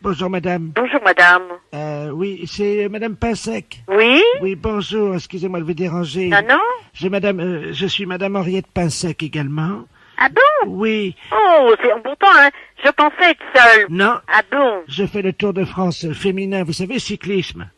Bonjour madame. Bonjour madame. Oui, c'est madame Pinsec. Oui? Oui, bonjour, excusez-moi de vous déranger. Non, non? Je suis madame Henriette Pinsec également. Ah bon? Oui. Oh, pourtant, hein, je pensais être seule. Non, Ah bon? je fais le Tour de France féminin, vous savez, cyclisme.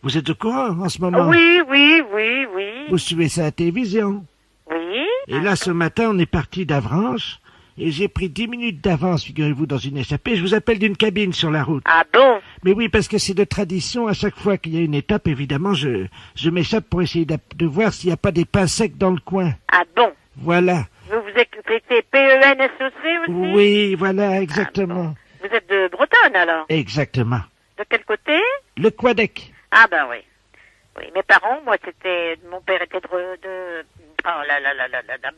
Vous êtes au courant en ce moment? Oui, oui, oui, oui. Vous suivez ça à la télévision. Oui? Et là, ce matin, on est parti d'Avranches, et j'ai pris 10 minutes d'avance, figurez-vous, dans une échappée. Je vous appelle d'une cabine sur la route. Ah bon? Mais oui, parce que c'est de tradition, à chaque fois qu'il y a une étape, évidemment, je m'échappe pour essayer de voir s'il n'y a pas des pains secs dans le coin. Ah bon? Voilà. Vous êtes PENSOC aussi? Oui, voilà, exactement. Vous êtes de Bretonne alors? Exactement. De quel côté? Le Quadec. Ah ben oui. Oui, mes parents, mon père était de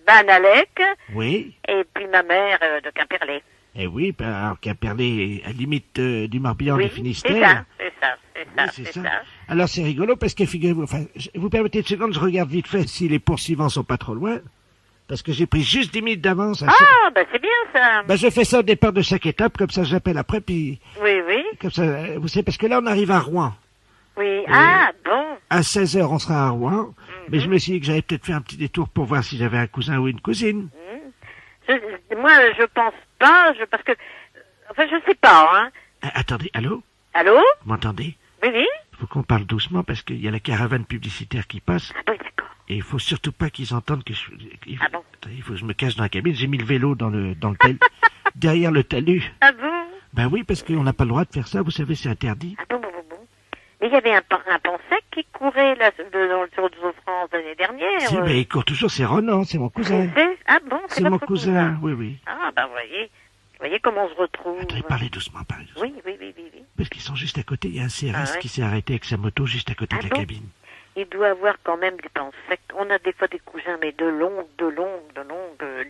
Banalec, Oui. et puis ma mère de Quimperlé. Eh oui, alors Quimperlé, à la limite du Morbihan, Oui, du Finistère. c'est ça. Oui, c'est ça. Alors c'est rigolo parce que figurez-vous, vous permettez une seconde, je regarde vite fait si les poursuivants sont pas trop loin. Parce que j'ai pris juste 10 minutes d'avance. Ah, ben c'est bien ça. Ben je fais ça au départ de chaque étape, comme ça j'appelle après, puis Oui, oui. comme ça, vous savez, parce que là on arrive à Rouen. Oui, ah bon. À 16h on sera à Rouen, mais je me suis dit que j'allais peut-être faire un petit détour pour voir si j'avais un cousin ou une cousine. Moi, je pense pas, parce que, enfin, je sais pas, hein. Attendez, allô? Allô? Vous m'entendez? Oui, oui. Il faut qu'on parle doucement parce qu'il y a la caravane publicitaire qui passe. Ah oui, d'accord. Et il faut surtout pas qu'ils entendent que Ah bon? Attendez, il faut que je me cache dans la cabine. J'ai mis le vélo dans le derrière le talus. Ah bon? Ben oui, parce qu'on n'a pas le droit de faire ça, vous savez, c'est interdit. Ah bon. Mais il y avait un pont sec qui courait là, dans le Tour de France l'année dernière. Si, mais il court toujours, c'est Ronan, c'est mon cousin. Ah bon, C'est mon cousin, oui. Ah ben voyez comment on se retrouve. Attendez, parlez doucement. Oui. Parce qu'ils sont juste à côté, il y a un CRS Ah ouais. qui s'est arrêté avec sa moto juste à côté Ah de la bon? cabine. Il doit avoir quand même des pans secs. On a des fois des cousins, mais de longues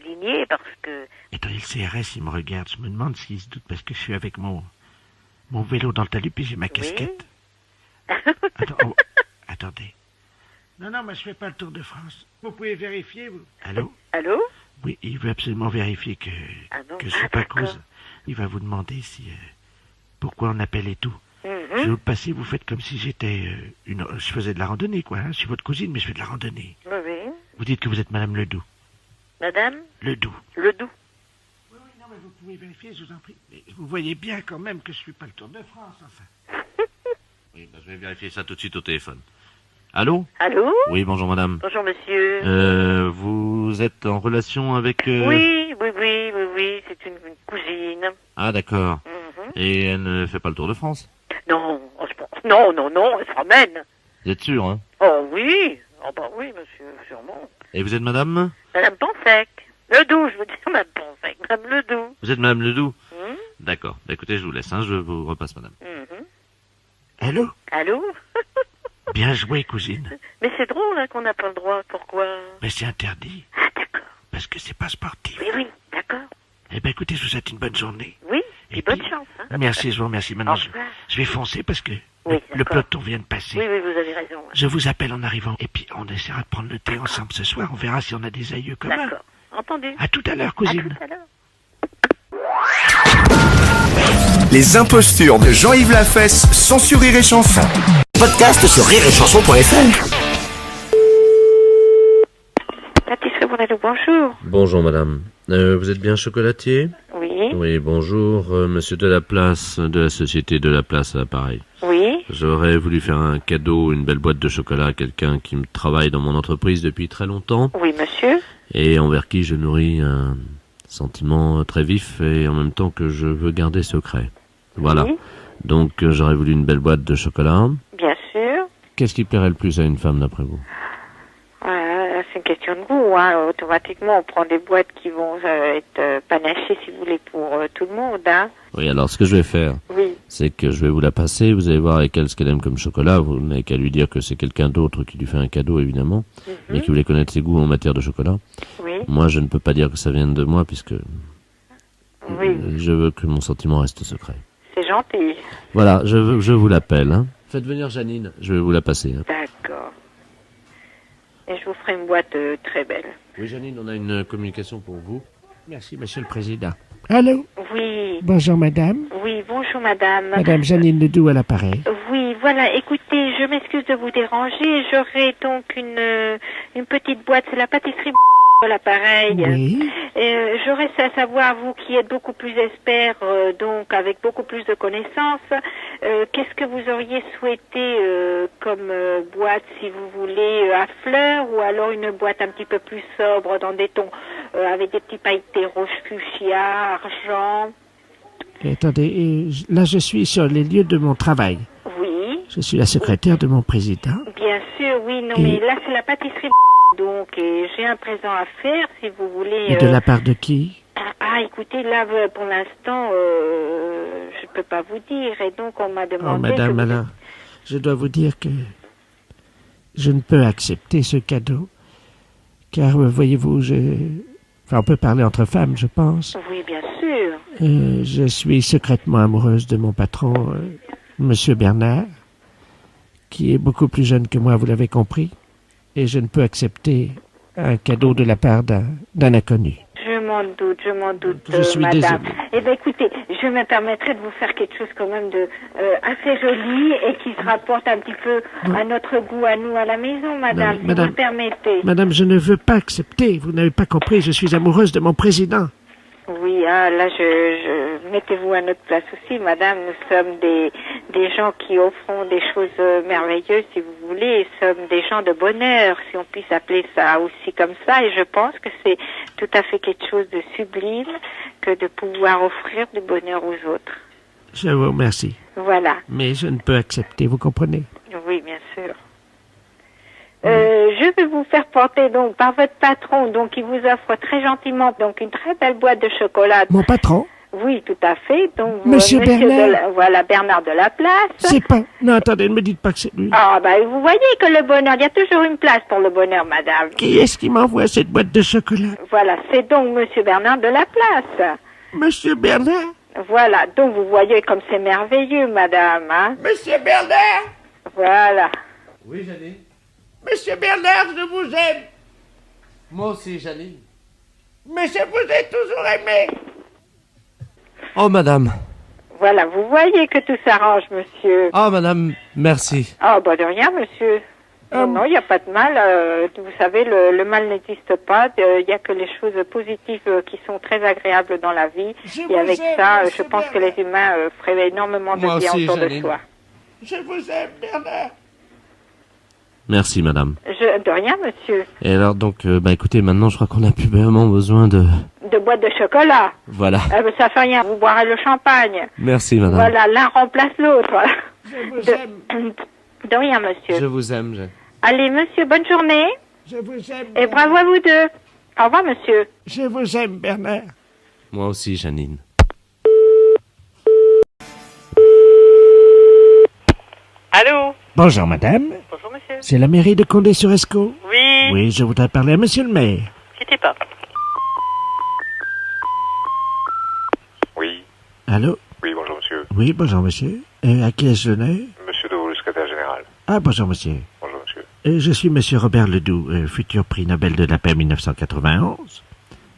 lignées, parce que... Attendez, le CRS, il me regarde, je me demande s'il se doute parce que je suis avec mon vélo dans le talus, puis j'ai ma casquette. Attendez. Non, moi je fais pas le Tour de France. Vous pouvez vérifier, vous. Allô? Allô? Oui, il veut absolument vérifier que je suis pas d'accord. cause. Il va vous demander si pourquoi on appelle et tout. Mhm. Je vais vous le passer, vous faites comme si j'étais je faisais de la randonnée, quoi. Hein. Je suis votre cousine, mais je fais de la randonnée. Oui. Vous dites que vous êtes Madame Ledoux. Madame? Ledoux. Ledoux. Oui, non, mais vous pouvez vérifier, je vous en prie. Mais vous voyez bien quand même que je suis pas le Tour de France, enfin. Oui, je vais vérifier ça tout de suite au téléphone. Allô? Allô? Oui, bonjour madame. Bonjour monsieur. Vous êtes en relation avec... Oui, c'est une cousine. Ah, d'accord. Mhm. Et elle ne fait pas le Tour de France? Non, non, elle se ramène. Vous êtes sûr, hein? Oh oui, oui monsieur, sûrement. Et vous êtes madame? Madame Pansec. Ledoux, je veux dire Madame Pansec. Madame Ledoux. Vous êtes madame Ledoux? Mhm. D'accord. Bah, écoutez, je vous laisse, hein, je vous repasse madame. Mhm. Allô? Allô? Bien joué, cousine. Mais c'est drôle hein, qu'on n'a pas le droit, pourquoi? Mais c'est interdit, Ah d'accord. parce que c'est pas sportif. Oui, d'accord. Eh ben écoutez, je vous souhaite une bonne journée. Oui, Et et bonne puis- chance. Hein. Merci, je vous remercie. Au Maintenant, revoir. je vais foncer parce que Oui, le d'accord. peloton vient de passer. Oui, vous avez raison. hein. Je vous appelle en arrivant. Et puis, on essaiera de prendre le thé ensemble ce soir. On verra si on a des aïeux communs. D'accord. Entendu. À tout à l'heure, À cousine. tout à l'heure. Les impostures de Jean-Yves Lafesse, sans sur Rire et Chanson. Podcast sur rireetchanson.fr. Pâtisserie Bonalou, bonjour. Bonjour madame. Vous êtes bien chocolatier? Oui, Oui, bonjour, monsieur Delaplace, de la société Delaplace à l'appareil. oui. J'aurais voulu faire un cadeau, une belle boîte de chocolat à quelqu'un qui me travaille dans mon entreprise depuis très longtemps Oui, monsieur. et envers qui je nourris un sentiment très vif et en même temps que je veux garder secret. Voilà. Oui. Donc j'aurais voulu une belle boîte de chocolat. Bien sûr. Qu'est-ce qui plairait le plus à une femme d'après vous? C'est une question de goût. Hein. Automatiquement, on prend des boîtes qui vont être panachées, si vous voulez, pour tout le monde. Hein. Oui, alors ce que je vais faire, Oui. c'est que je vais vous la passer, vous allez voir avec elle ce qu'elle aime comme chocolat, vous n'avez qu'à lui dire que c'est quelqu'un d'autre qui lui fait un cadeau évidemment, mais qui voulait connaître ses goûts en matière de chocolat. Oui. Moi je ne peux pas dire que ça vienne de moi puisque Oui. je veux que mon sentiment reste secret. C'est gentil. Voilà, je vous l'appelle. Hein. Faites venir Janine, je vais vous la passer. Hein. D'accord. Et je vous ferai une boîte très belle. Oui Janine, on a une communication pour vous. Merci, monsieur le président. Allô? Oui. Bonjour, madame. Oui, bonjour madame. Madame Janine Ledoux à l'appareil. Oui, voilà, écoutez, je m'excuse de vous déranger. J'aurai donc une petite boîte, c'est la pâtisserie à l'appareil. Oui. J'aurais à savoir, vous qui êtes beaucoup plus expert, donc avec beaucoup plus de connaissances, qu'est-ce que vous auriez souhaité comme boîte, si vous voulez, à fleurs, ou alors une boîte un petit peu plus sobre, dans des tons, avec des petits pailletés rouge fuchsia, argent. Attendez, là je suis sur les lieux de mon travail. Oui. Je suis la secrétaire de mon président. Bien sûr, oui, non, mais là c'est la pâtisserie. Donc, j'ai un présent à faire, si vous voulez. Et de la part de qui? Écoutez, là, pour l'instant, je ne peux pas vous dire. Et donc, on m'a demandé... Oh, madame, alors, je dois vous dire que je ne peux accepter ce cadeau. Car, voyez-vous, Enfin, on peut parler entre femmes, je pense. Oui, bien sûr. Je suis secrètement amoureuse de mon patron, Monsieur Bernard, qui est beaucoup plus jeune que moi, vous l'avez compris. Et je ne peux accepter un cadeau de la part d'un inconnu. Je m'en doute, Je suis madame. désolé. Eh bien, écoutez, je me permettrai de vous faire quelque chose quand même de assez joli et qui se rapporte un petit peu à notre goût, à nous, à la maison, madame, Non, si madame, vous le permettez. Madame, je ne veux pas accepter. Vous n'avez pas compris, je suis amoureuse de mon président. Oui, là, mettez-vous à notre place aussi, madame. Nous sommes des gens qui offront des choses merveilleuses, si vous voulez. Nous sommes des gens de bonheur, si on puisse appeler ça aussi comme ça. Et je pense que c'est tout à fait quelque chose de sublime que de pouvoir offrir du bonheur aux autres. Je vous remercie. Voilà. Mais je ne peux accepter, vous comprenez? Oui, bien sûr. Je vais vous faire porter donc par votre patron, donc il vous offre très gentiment donc une très belle boîte de chocolat. Mon patron? Oui, tout à fait. Donc Monsieur Bernard. voilà Bernard de la Place. C'est pas... Non, attendez, ne me dites pas que c'est lui. Ah vous voyez que le bonheur, il y a toujours une place pour le bonheur, madame. Qui est-ce qui m'envoie cette boîte de chocolat? Voilà, c'est donc Monsieur Bernard de la Place. Monsieur Bernard? Voilà, donc vous voyez comme c'est merveilleux, madame, hein. Monsieur Bernard? Voilà. Oui, Janine. Monsieur Bernard, je vous aime. Moi aussi, Janine. Mais je vous ai toujours aimé. Oh, madame. Voilà, vous voyez que tout s'arrange, monsieur. Ah, madame, merci. Ah, de rien, monsieur. Non, il n'y a pas de mal. Vous savez, le mal n'existe pas. Il n'y a que les choses positives qui sont très agréables dans la vie. Et avec ça, je pense que les humains feraient énormément de bien autour de soi. Je vous aime, Bernard. Merci, madame. De rien, monsieur. Et alors, donc, écoutez, maintenant, je crois qu'on a plus vraiment besoin de... De boîte de chocolat. Voilà. Ça fait rien, vous boirez le champagne. Merci, madame. Voilà, l'un remplace l'autre. Voilà. Je vous aime. De rien, monsieur. Je vous aime, Janine. Allez, monsieur, bonne journée. Je vous aime. Et bravo à vous deux. Au revoir, monsieur. Je vous aime, Bernard. Moi aussi, Janine. Allô? Bonjour, madame. Bonjour, monsieur. C'est la mairie de Condé-sur-Escaut? Oui. Oui, je voudrais parler à monsieur le maire. Quittez pas. Oui, Allô? oui, bonjour monsieur. Oui, bonjour, monsieur. À qui ai-je l'honneur? Monsieur Deveau, le secrétaire général. Ah, bonjour, monsieur. Bonjour monsieur. Je suis monsieur Robert Ledoux, futur prix Nobel de la paix 1991.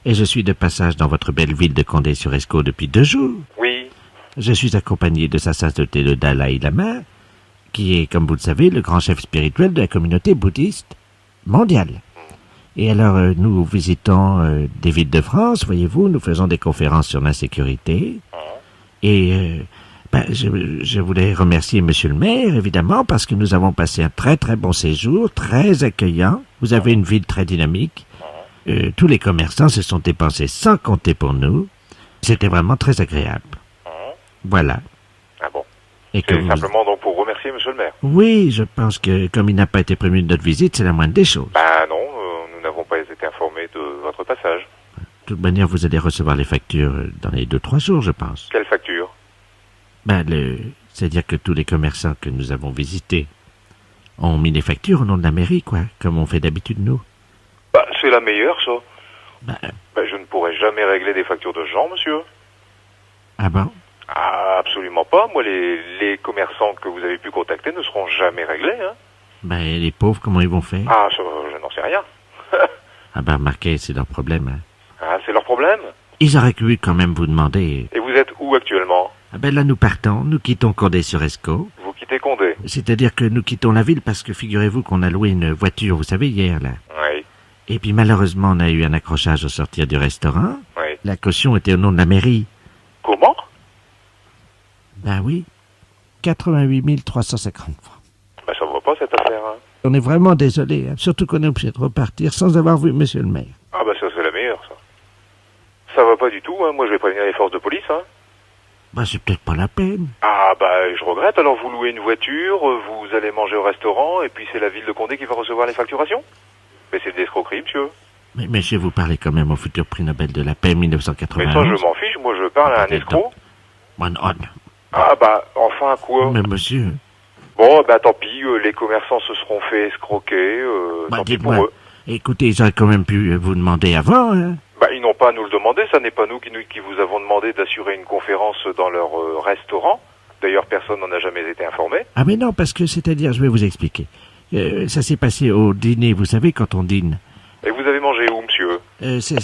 Et je suis de passage dans votre belle ville de Condé-sur-Escaut depuis 2 jours. Oui, Je suis accompagné de sa sainteté le Dalai Lama, qui est, comme vous le savez, le grand chef spirituel de la communauté bouddhiste mondiale. Et alors, nous visitons des villes de France, voyez-vous, nous faisons des conférences sur l'insécurité. Et je voulais remercier monsieur le maire, évidemment, parce que nous avons passé un très très bon séjour, très accueillant. Vous avez une ville très dynamique. Tous les commerçants se sont dépensés sans compter pour nous. C'était vraiment très agréable. Voilà. ah bon. Et que C'est vous... simplement donc pour remercier monsieur le maire. Oui, je pense que comme il n'a pas été prévenu de notre visite, c'est la moindre des choses. Bah non, nous n'avons pas été informés de votre passage. De toute manière, vous allez recevoir les factures dans les 2-3 jours, je pense. Quelle facture? C'est-à-dire que tous les commerçants que nous avons visités ont mis les factures au nom de la mairie, quoi, comme on fait d'habitude nous. Bah c'est la meilleure ça. Bah, Je ne pourrai jamais régler des factures de gens monsieur. ah bon? Ah absolument pas. Moi les commerçants que vous avez pu contacter ne seront jamais réglés. Hein. Les pauvres, comment ils vont faire? Ah je n'en sais rien. Ah remarquez, c'est leur problème. Hein. Ah c'est leur problème. ils auraient pu quand même vous demander... Et vous êtes où actuellement? Ah ben là, nous partons, nous quittons Condé-sur-Escaut. Vous quittez Condé? C'est-à-dire que nous quittons la ville parce que figurez-vous qu'on a loué une voiture, vous savez, hier, là. Oui. Et puis malheureusement, on a eu un accrochage au sortir du restaurant. Oui. La caution était au nom de la mairie. Comment? Ben oui, 88 350 francs. Ben ça va pas cette affaire, hein. On est vraiment désolé, hein, surtout qu'on est obligé de repartir sans avoir vu monsieur le maire. Ah bah ça c'est la meilleure, ça. Ça va pas du tout, hein. Moi je vais prévenir les forces de police, hein. Ben c'est peut-être pas la peine. Ah bah je regrette, alors vous louez une voiture, vous allez manger au restaurant, et puis c'est la ville de Condé qui va recevoir les facturations? Mais c'est de l'escroquerie, monsieur. Mais monsieur, vous parlez quand même au futur prix Nobel de la paix 1991. Mais ça je m'en fiche, moi je parle à un escroc. Bon, non. Ah bah, enfin quoi? Mais monsieur... Bon, bah tant pis, les commerçants se seront fait escroquer, tant pis pour dites-moi, eux. écoutez, ils auraient quand même pu vous demander avant, hein. Bah ils n'ont pas à nous le demander, ça n'est pas nous qui vous avons demandé d'assurer une conférence dans leur restaurant. D'ailleurs, personne n'en a jamais été informé. Ah mais non, parce que, c'est-à-dire, je vais vous expliquer. Ça s'est passé au dîner, vous savez, quand on dîne. Et vous avez mangé où, monsieur? C'est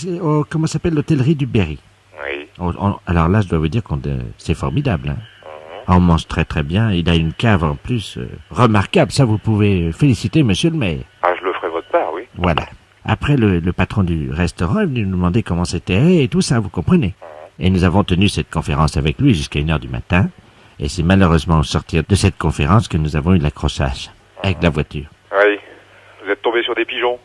comment s'appelle, l'hôtellerie du Berry. Oui. Alors là, je dois vous dire qu'on c'est formidable, hein. On mange très très bien. Il a une cave en plus remarquable. Ça, vous pouvez féliciter monsieur le maire. Ah, je le ferai votre part, oui. Voilà. Après, le patron du restaurant est venu nous demander comment c'était et tout ça, vous comprenez. Et nous avons tenu cette conférence avec lui jusqu'à 1h du matin. Et c'est malheureusement au sortir de cette conférence que nous avons eu l'accrochage avec la voiture. Oui. Vous êtes tombé sur des pigeons?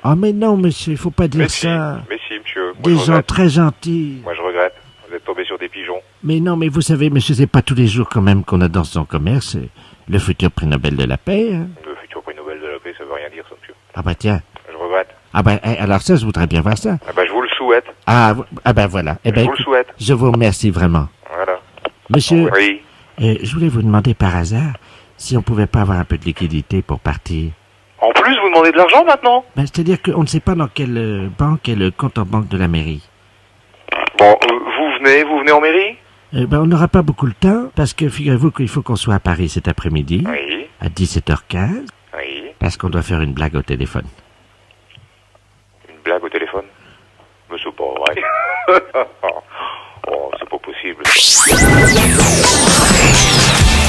Oh mais non, monsieur, il faut pas dire ça. Mais si, monsieur. Moi, Des je gens regrette. très gentils. Moi, je regrette. Vous êtes tombé sur des pigeons. Mais non, mais vous savez, monsieur, c'est pas tous les jours quand même qu'on a dans son commerce le futur prix Nobel de la paix, hein. Le futur prix Nobel de la paix, ça veut rien dire, ça, monsieur. Ah bah tiens. Je regrette. Ah bah alors ça, je voudrais bien voir ça. Ah bah, je vous le souhaite. Ah bah voilà. Eh Je ben, vous le souhaite. je vous remercie vraiment. Voilà. Monsieur, Oui. je voulais vous demander par hasard si on pouvait pas avoir un peu de liquidité pour partir. En plus, vous demandez de l'argent maintenant? Ben, c'est-à-dire qu'on ne sait pas dans quelle banque est le compte en banque de la mairie. Bon, vous venez en mairie? Ben, on n'aura pas beaucoup le temps parce que figurez-vous qu'il faut qu'on soit à Paris cet après-midi Oui. à 17h15 Oui. parce qu'on doit faire une blague au téléphone. Une blague au téléphone? Mais c'est pas vrai. Oh, c'est pas possible.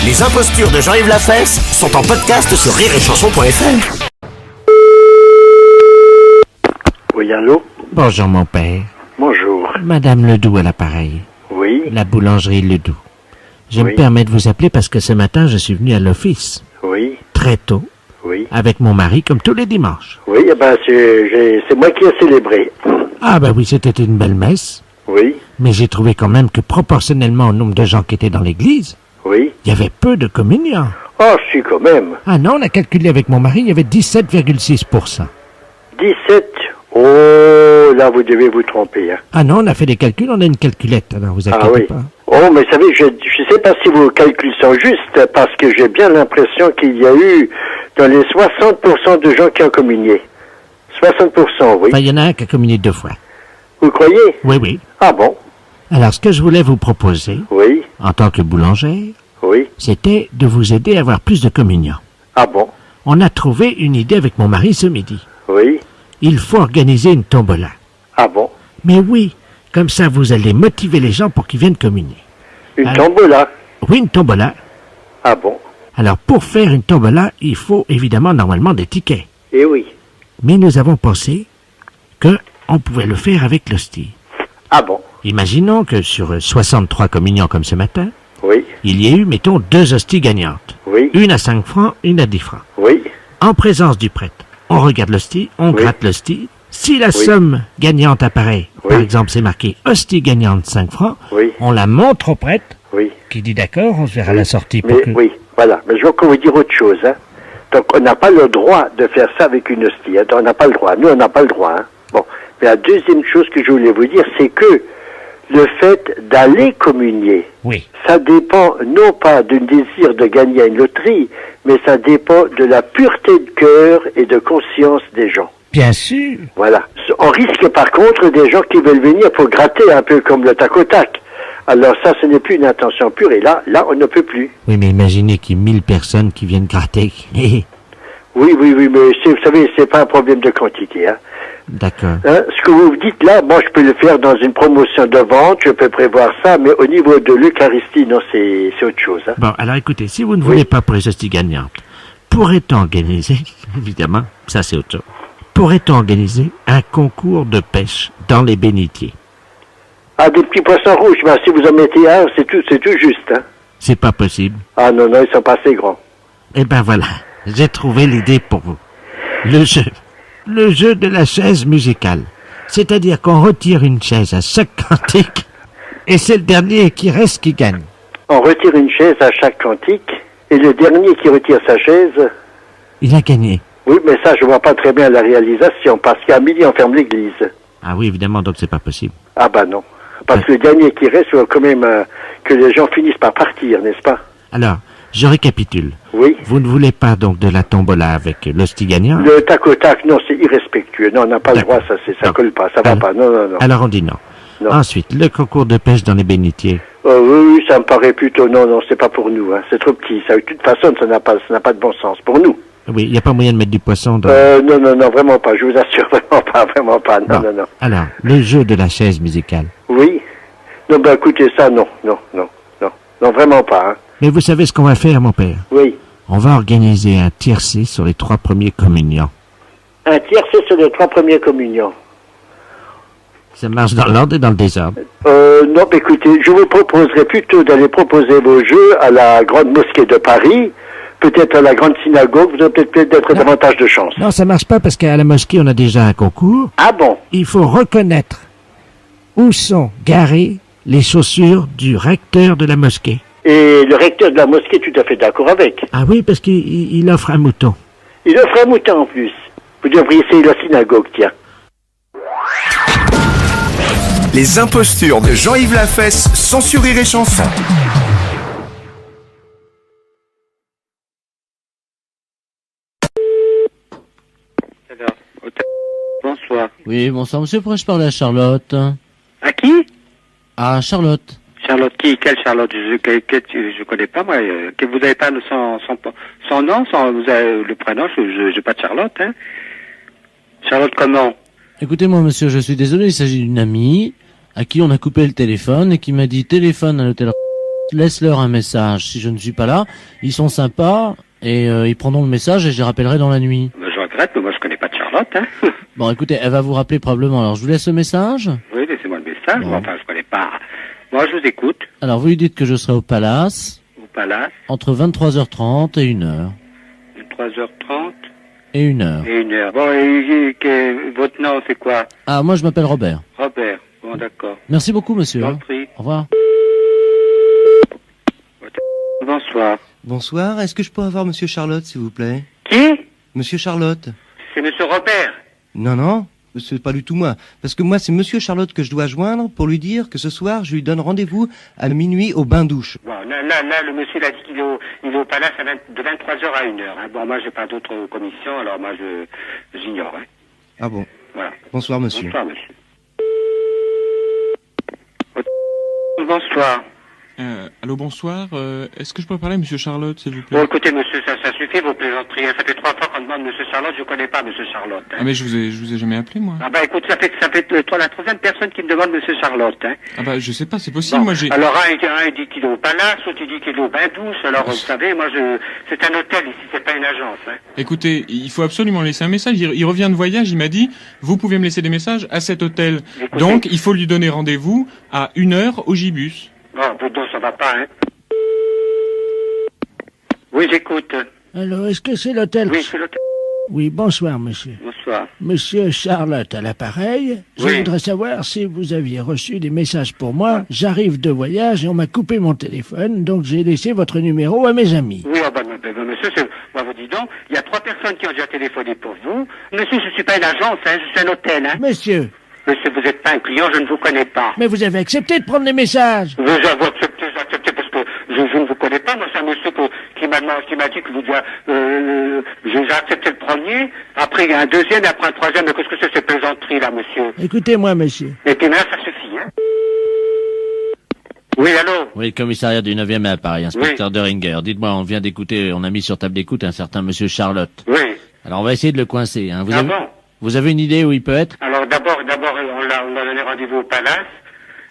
Les impostures de Jean-Yves Lafesse sont en podcast sur rireetchanson.fr. Oui, allô? Bonjour mon père. Bonjour. Madame Ledoux à l'appareil. Oui, La boulangerie Ledoux. Je Oui. me permets de vous appeler parce que ce matin je suis venu à l'office oui, très tôt oui. avec mon mari comme tous les dimanches. Oui, eh ben, c'est moi qui ai célébré. Ah bah oui, c'était une belle messe. Oui, Mais j'ai trouvé quand même que proportionnellement au nombre de gens qui étaient dans l'église, oui. il y avait peu de communiants. Oh, si, quand même. Ah non, on a calculé avec mon mari, il y avait 17,6%. 17. Oh, là, vous devez vous tromper. Hein. Ah non, on a fait des calculs, on a une calculette, alors vous inquiétez Ah oui. pas. Oh, mais vous savez, je ne sais pas si vos calculs sont justes, parce que j'ai bien l'impression qu'il y a eu dans les 60% de gens qui ont communié. 60%, oui. Enfin, il y en a un qui a communié 2 fois. Vous croyez? Oui, oui. Ah bon? Alors, ce que je voulais vous proposer, Oui, en tant que boulangère, oui. c'était de vous aider à avoir plus de communiants. Ah bon? On a trouvé une idée avec mon mari ce midi. Oui. Il faut organiser une tombola. Ah bon? Mais oui, comme ça vous allez motiver les gens pour qu'ils viennent communier. Une Alors- tombola? Oui, une tombola. Ah bon? Alors, pour faire une tombola, il faut évidemment normalement des tickets. Eh oui. Mais nous avons pensé que on pouvait le faire avec l'hostie. Ah bon? Imaginons que sur 63 communiants comme ce matin, Oui, il y ait eu, mettons, 2 hosties gagnantes. oui, Une à 5 francs, une à 10 francs. oui, En présence du prêtre, on regarde l'hostie, on Oui. gratte l'hostie. Si la somme gagnante apparaît, Oui. par exemple c'est marqué hostie gagnante 5 francs, oui, on la montre au prêtre, oui. qui dit d'accord, on se verra à la sortie pour Mais que... oui, voilà. Mais je vais encore vous dire autre chose. Hein. Donc, on n'a pas le droit de faire ça avec une hostie. Hein. On n'a pas le droit. Nous, on n'a pas le droit. Hein. Bon. Mais la deuxième chose que je voulais vous dire, c'est que le fait d'aller communier, Oui. ça dépend non pas d'un désir de gagner à une loterie, mais ça dépend de la pureté de cœur et de conscience des gens. Bien sûr. Voilà. On risque par contre des gens qui veulent venir pour gratter un peu comme le tac au tac. Alors ça, ce n'est plus une intention pure et là, on ne peut plus. Oui, mais imaginez qu'il y ait 1000 personnes qui viennent gratter. Oui, mais vous savez, c'est pas un problème de quantité. Hein. D'accord. Ce que vous dites là, bon, je peux le faire dans une promotion de vente, je peux prévoir ça, mais au niveau de l'Eucharistie, non, c'est autre chose. Hein. Bon, alors écoutez, si vous ne voulez pas pour les hosties gagnantes, pourrait-on organiser, évidemment, ça c'est autre chose, pourrait-on organiser un concours de pêche dans les bénitiers? Ah, des petits poissons rouges, ben, si vous en mettez un, c'est tout juste. Hein. C'est pas possible. Ah non, ils sont pas assez grands. Eh ben voilà, j'ai trouvé l'idée pour vous. Le jeu de la chaise musicale. C'est-à-dire qu'on retire une chaise à chaque cantique, et c'est le dernier qui reste qui gagne. On retire une chaise à chaque cantique, et le dernier qui retire sa chaise... Il a gagné. Oui, mais ça, je vois pas très bien la réalisation, parce qu'à midi, on ferme l'église. Ah oui, évidemment, donc c'est pas possible. Ah bah non. Parce que le dernier qui reste, il faut quand même que les gens finissent par partir, n'est-ce pas? Alors, je récapitule. Oui. Vous ne voulez pas donc de la tombola avec l'hostie gagnant? Le tac au tac, non, c'est irrespectueux. Non, on n'a pas le droit, ça colle pas, ça va pas. Non. Alors on dit non. Non. Ensuite, le concours de pêche dans les bénitiers. Oui, ça me paraît plutôt, non, c'est pas pour nous, hein. C'est trop petit. Ça, de toute façon, ça n'a pas de bon sens pour nous. Oui, il n'y a pas moyen de mettre du poisson dans... Non, vraiment pas, je vous assure, vraiment pas, non. Alors, le jeu de la chaise musicale. Oui. Non, ben écoutez, ça, non, vraiment pas, hein. Mais vous savez ce qu'on va faire, mon père? Oui. On va organiser un tiercé sur les 3 premiers communions. Un tiercé sur les 3 premiers communions. Ça marche dans l'ordre et dans le désordre. Non, mais écoutez, je vous proposerais plutôt d'aller proposer vos jeux à la Grande Mosquée de Paris, peut-être à la Grande Synagogue, vous aurez peut-être davantage de chance. Non, ça marche pas parce qu'à la mosquée, on a déjà un concours. Ah bon? Il faut reconnaître où sont garées les chaussures du recteur de la mosquée. Et le recteur de la mosquée est tout à fait d'accord avec. Ah oui, parce qu'il offre un mouton. Il offre un mouton en plus. Vous devriez essayer la synagogue, tiens. Les impostures de Jean-Yves Lafesse, sans sur Rire et Chanson. Bonsoir. Oui, bonsoir, monsieur, pourrais-je parler à Charlotte? À qui? À Charlotte. Charlotte qui? Quelle Charlotte? Je connais pas, moi. Que vous avez pas son nom, vous avez le prénom, j'ai pas de Charlotte, hein. Charlotte comment? Écoutez-moi, monsieur, je suis désolé, il s'agit d'une amie à qui on a coupé le téléphone et qui m'a dit téléphone à l'hôtel, laisse-leur un message. Si je ne suis pas là, ils sont sympas et ils prendront le message et je les rappellerai dans la nuit. Je regrette, mais moi je connais pas de Charlotte, hein. Bon, écoutez, elle va vous rappeler probablement. Alors, je vous laisse le message. Oui, laissez-moi le message. Bon. Bon, enfin, je connais pas. Moi, je vous écoute. Alors, vous lui dites que je serai au Palace Au Palace, entre 23h30 et 1h. 3h30 Et 1h. et 1h. Bon, votre nom, c'est quoi? Ah, moi, je m'appelle Robert. Robert. Bon, d'accord. Merci beaucoup, monsieur. Je vous en prie. Au revoir. Bonsoir. Bonsoir, est-ce que je peux avoir Monsieur Charlotte, s'il vous plaît? Qui? Monsieur Charlotte? C'est Monsieur Robert. Non, c'est pas du tout moi. Parce que moi, c'est Monsieur Charlotte que je dois joindre pour lui dire que ce soir, je lui donne rendez-vous à minuit au bain-douche. Bon, là, le monsieur il a dit qu'il est au Palace de 23h à 1h. Hein. Bon, moi, j'ai pas d'autre commission, alors moi, j'ignore. Hein. Ah bon. Voilà. Bonsoir, monsieur. Bonsoir, monsieur. Bonsoir. Allô, bonsoir. Est-ce que je peux parler à Monsieur Charlotte, s'il vous plaît? Bon, écoutez, monsieur, ça suffit, vos plaisanteries. Ça fait 3 fois qu'on demande Monsieur Charlotte, je connais pas Monsieur Charlotte. Hein. Ah, mais je vous ai jamais appelé, moi. Ah bah écoute, ça fait la 3e personne qui me demande Monsieur Charlotte. Hein. Ah bah, je sais pas, c'est possible, Bon, moi j'ai... alors un dit qu'il est au Palace, l'autre il dit qu'il est au bain-douche. Alors, vous savez, moi, c'est un hôtel ici, c'est pas une agence. Hein. Écoutez, il faut absolument laisser un message. Il revient de voyage, il m'a dit, vous pouvez me laisser des messages à cet hôtel. Écoutez. Donc, il faut lui donner rendez-vous à 1h au Gibus. Bon, ça va pas, hein. Oui, j'écoute. Alors, est-ce que c'est l'hôtel? Oui, c'est l'hôtel. Oui, bonsoir, monsieur. Bonsoir. Monsieur Charlotte à l'appareil. Je Oui. voudrais savoir si vous aviez reçu des messages pour moi. J'arrive de voyage et on m'a coupé mon téléphone, donc j'ai laissé votre numéro à mes amis. Oui, monsieur, moi, vous dis donc, il y a 3 personnes qui ont déjà téléphoné pour vous. Monsieur, je suis pas une agence, hein, je suis un hôtel, hein. Monsieur, Monsieur, vous êtes pas un client, je ne vous connais pas. mais vous avez accepté de prendre les messages. Vous avez accepté parce que je ne vous connais pas. Moi, c'est un monsieur qui m'a dit que vous j'ai accepté le premier. Après, il y a un deuxième, et après un troisième. Mais qu'est-ce que c'est ces plaisanteries, là, monsieur? Écoutez-moi, monsieur. Et puis maintenant, ça suffit, hein. Oui, allô? Oui, le commissariat du 9e à Paris, inspecteur Deringer. Dites-moi, on vient d'écouter, on a mis sur table d'écoute un certain monsieur Charlotte. Oui. Alors, on va essayer de le coincer, hein. Ah bon? Vous avez une idée où il peut être? Alors d'abord, on a donné rendez-vous au Palace,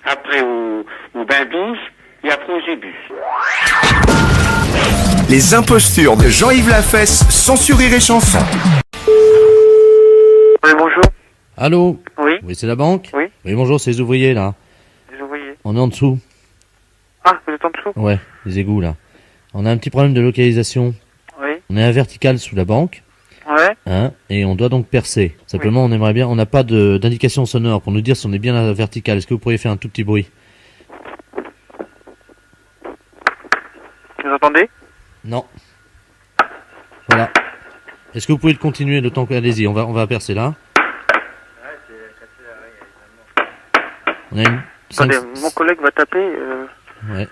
après au Bain-Douce, et après au Zébus. Les impostures de Jean-Yves Lafesse, sans Rire et Chanson. Oui, bonjour. Allô? Oui. Oui, c'est la banque? Oui. Oui, bonjour, c'est les ouvriers, là. Les ouvriers. On est en dessous. Ah, vous êtes en dessous? Ouais, les égouts, là. On a un petit problème de localisation. Oui. On est à vertical sous la banque. Ouais. Hein, et on doit donc percer. Simplement, on aimerait bien, on n'a pas d'indication sonore pour nous dire si on est bien à la verticale. Est-ce que vous pourriez faire un tout petit bruit? Vous entendez? Non. Voilà. Est-ce que vous pouvez le continuer le temps que... Allez-y, on va percer là. On a une... Attendez, mon collègue va taper. Ouais.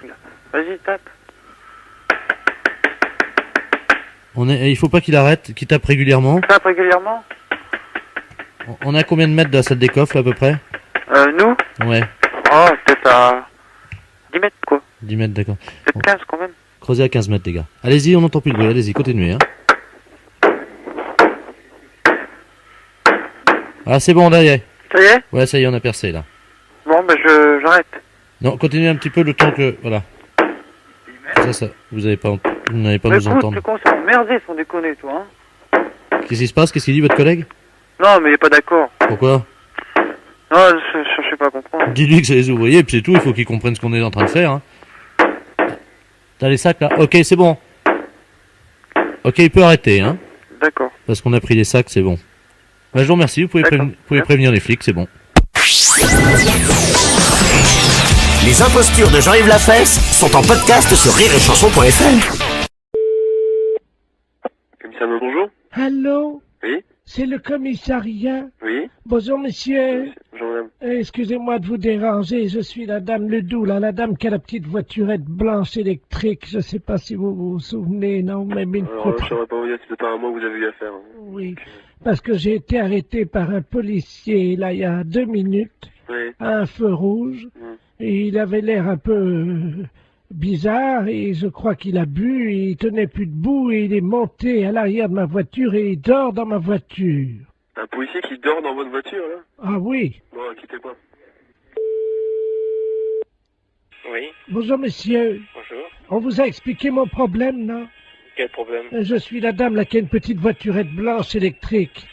Vas-y, tape. Il faut pas qu'il arrête, qu'il tape régulièrement. Tape régulièrement? On est à combien de mètres de la salle des coffres, là, à peu près? Nous? Ouais. Oh, peut-être à 10 mètres, quoi. 10 mètres, d'accord. Peut-être 15, quand même. Creusez à 15 mètres, les gars. Allez-y, on n'entend plus le bruit. Allez-y, continuez, hein. Ah, c'est bon, là, y est. Ça y est? Ouais, ça y est, on a percé, là. Bon, ben, j'arrête. Non, continuez un petit peu le temps que... Voilà. Ça, vous n'avez pas nous entendre. Écoute, c'est emmerdé, sans déconner, toi, hein. Qu'est-ce qui se passe? Qu'est-ce qu'il dit, votre collègue? Non, mais il est pas d'accord. Pourquoi? Non, je sais pas comprendre. Dis-lui que c'est les ouvriers, puis c'est tout, il faut qu'ils comprennent ce qu'on est en train de faire, hein. T'as les sacs, là? Ok, c'est bon. Ok, il peut arrêter, hein. D'accord. Parce qu'on a pris les sacs, c'est bon. Bah, je vous remercie, vous pouvez prévenir les flics, c'est bon. Les impostures de Jean-Yves Lafesse sont en podcast sur rireetchanson.fr. Commissaire, bonjour. Allô? Oui. C'est le commissariat? Oui. Bonjour, monsieur. Bonjour, madame. Excusez-moi de vous déranger, je suis la dame Ledoux, là, la dame qui a la petite voiturette blanche électrique. Je sais pas si vous vous souvenez, non, mais une Alors, fois. je ne saurais pas vous dire si c'est pas à moi que vous avez eu affaire. Oui, parce que j'ai été arrêté par un policier, là, il y a 2 minutes, Oui. à un feu rouge, et il avait l'air un peu bizarre, et je crois qu'il a bu, et il tenait plus debout, et il est monté à l'arrière de ma voiture, et il dort dans ma voiture. Un policier qui dort dans votre voiture, là? Ah oui. Bon, quittez pas. Oui. Bonjour, monsieur. Bonjour. On vous a expliqué mon problème, non? Quel problème? Je suis la dame là qui a une petite voiturette blanche électrique.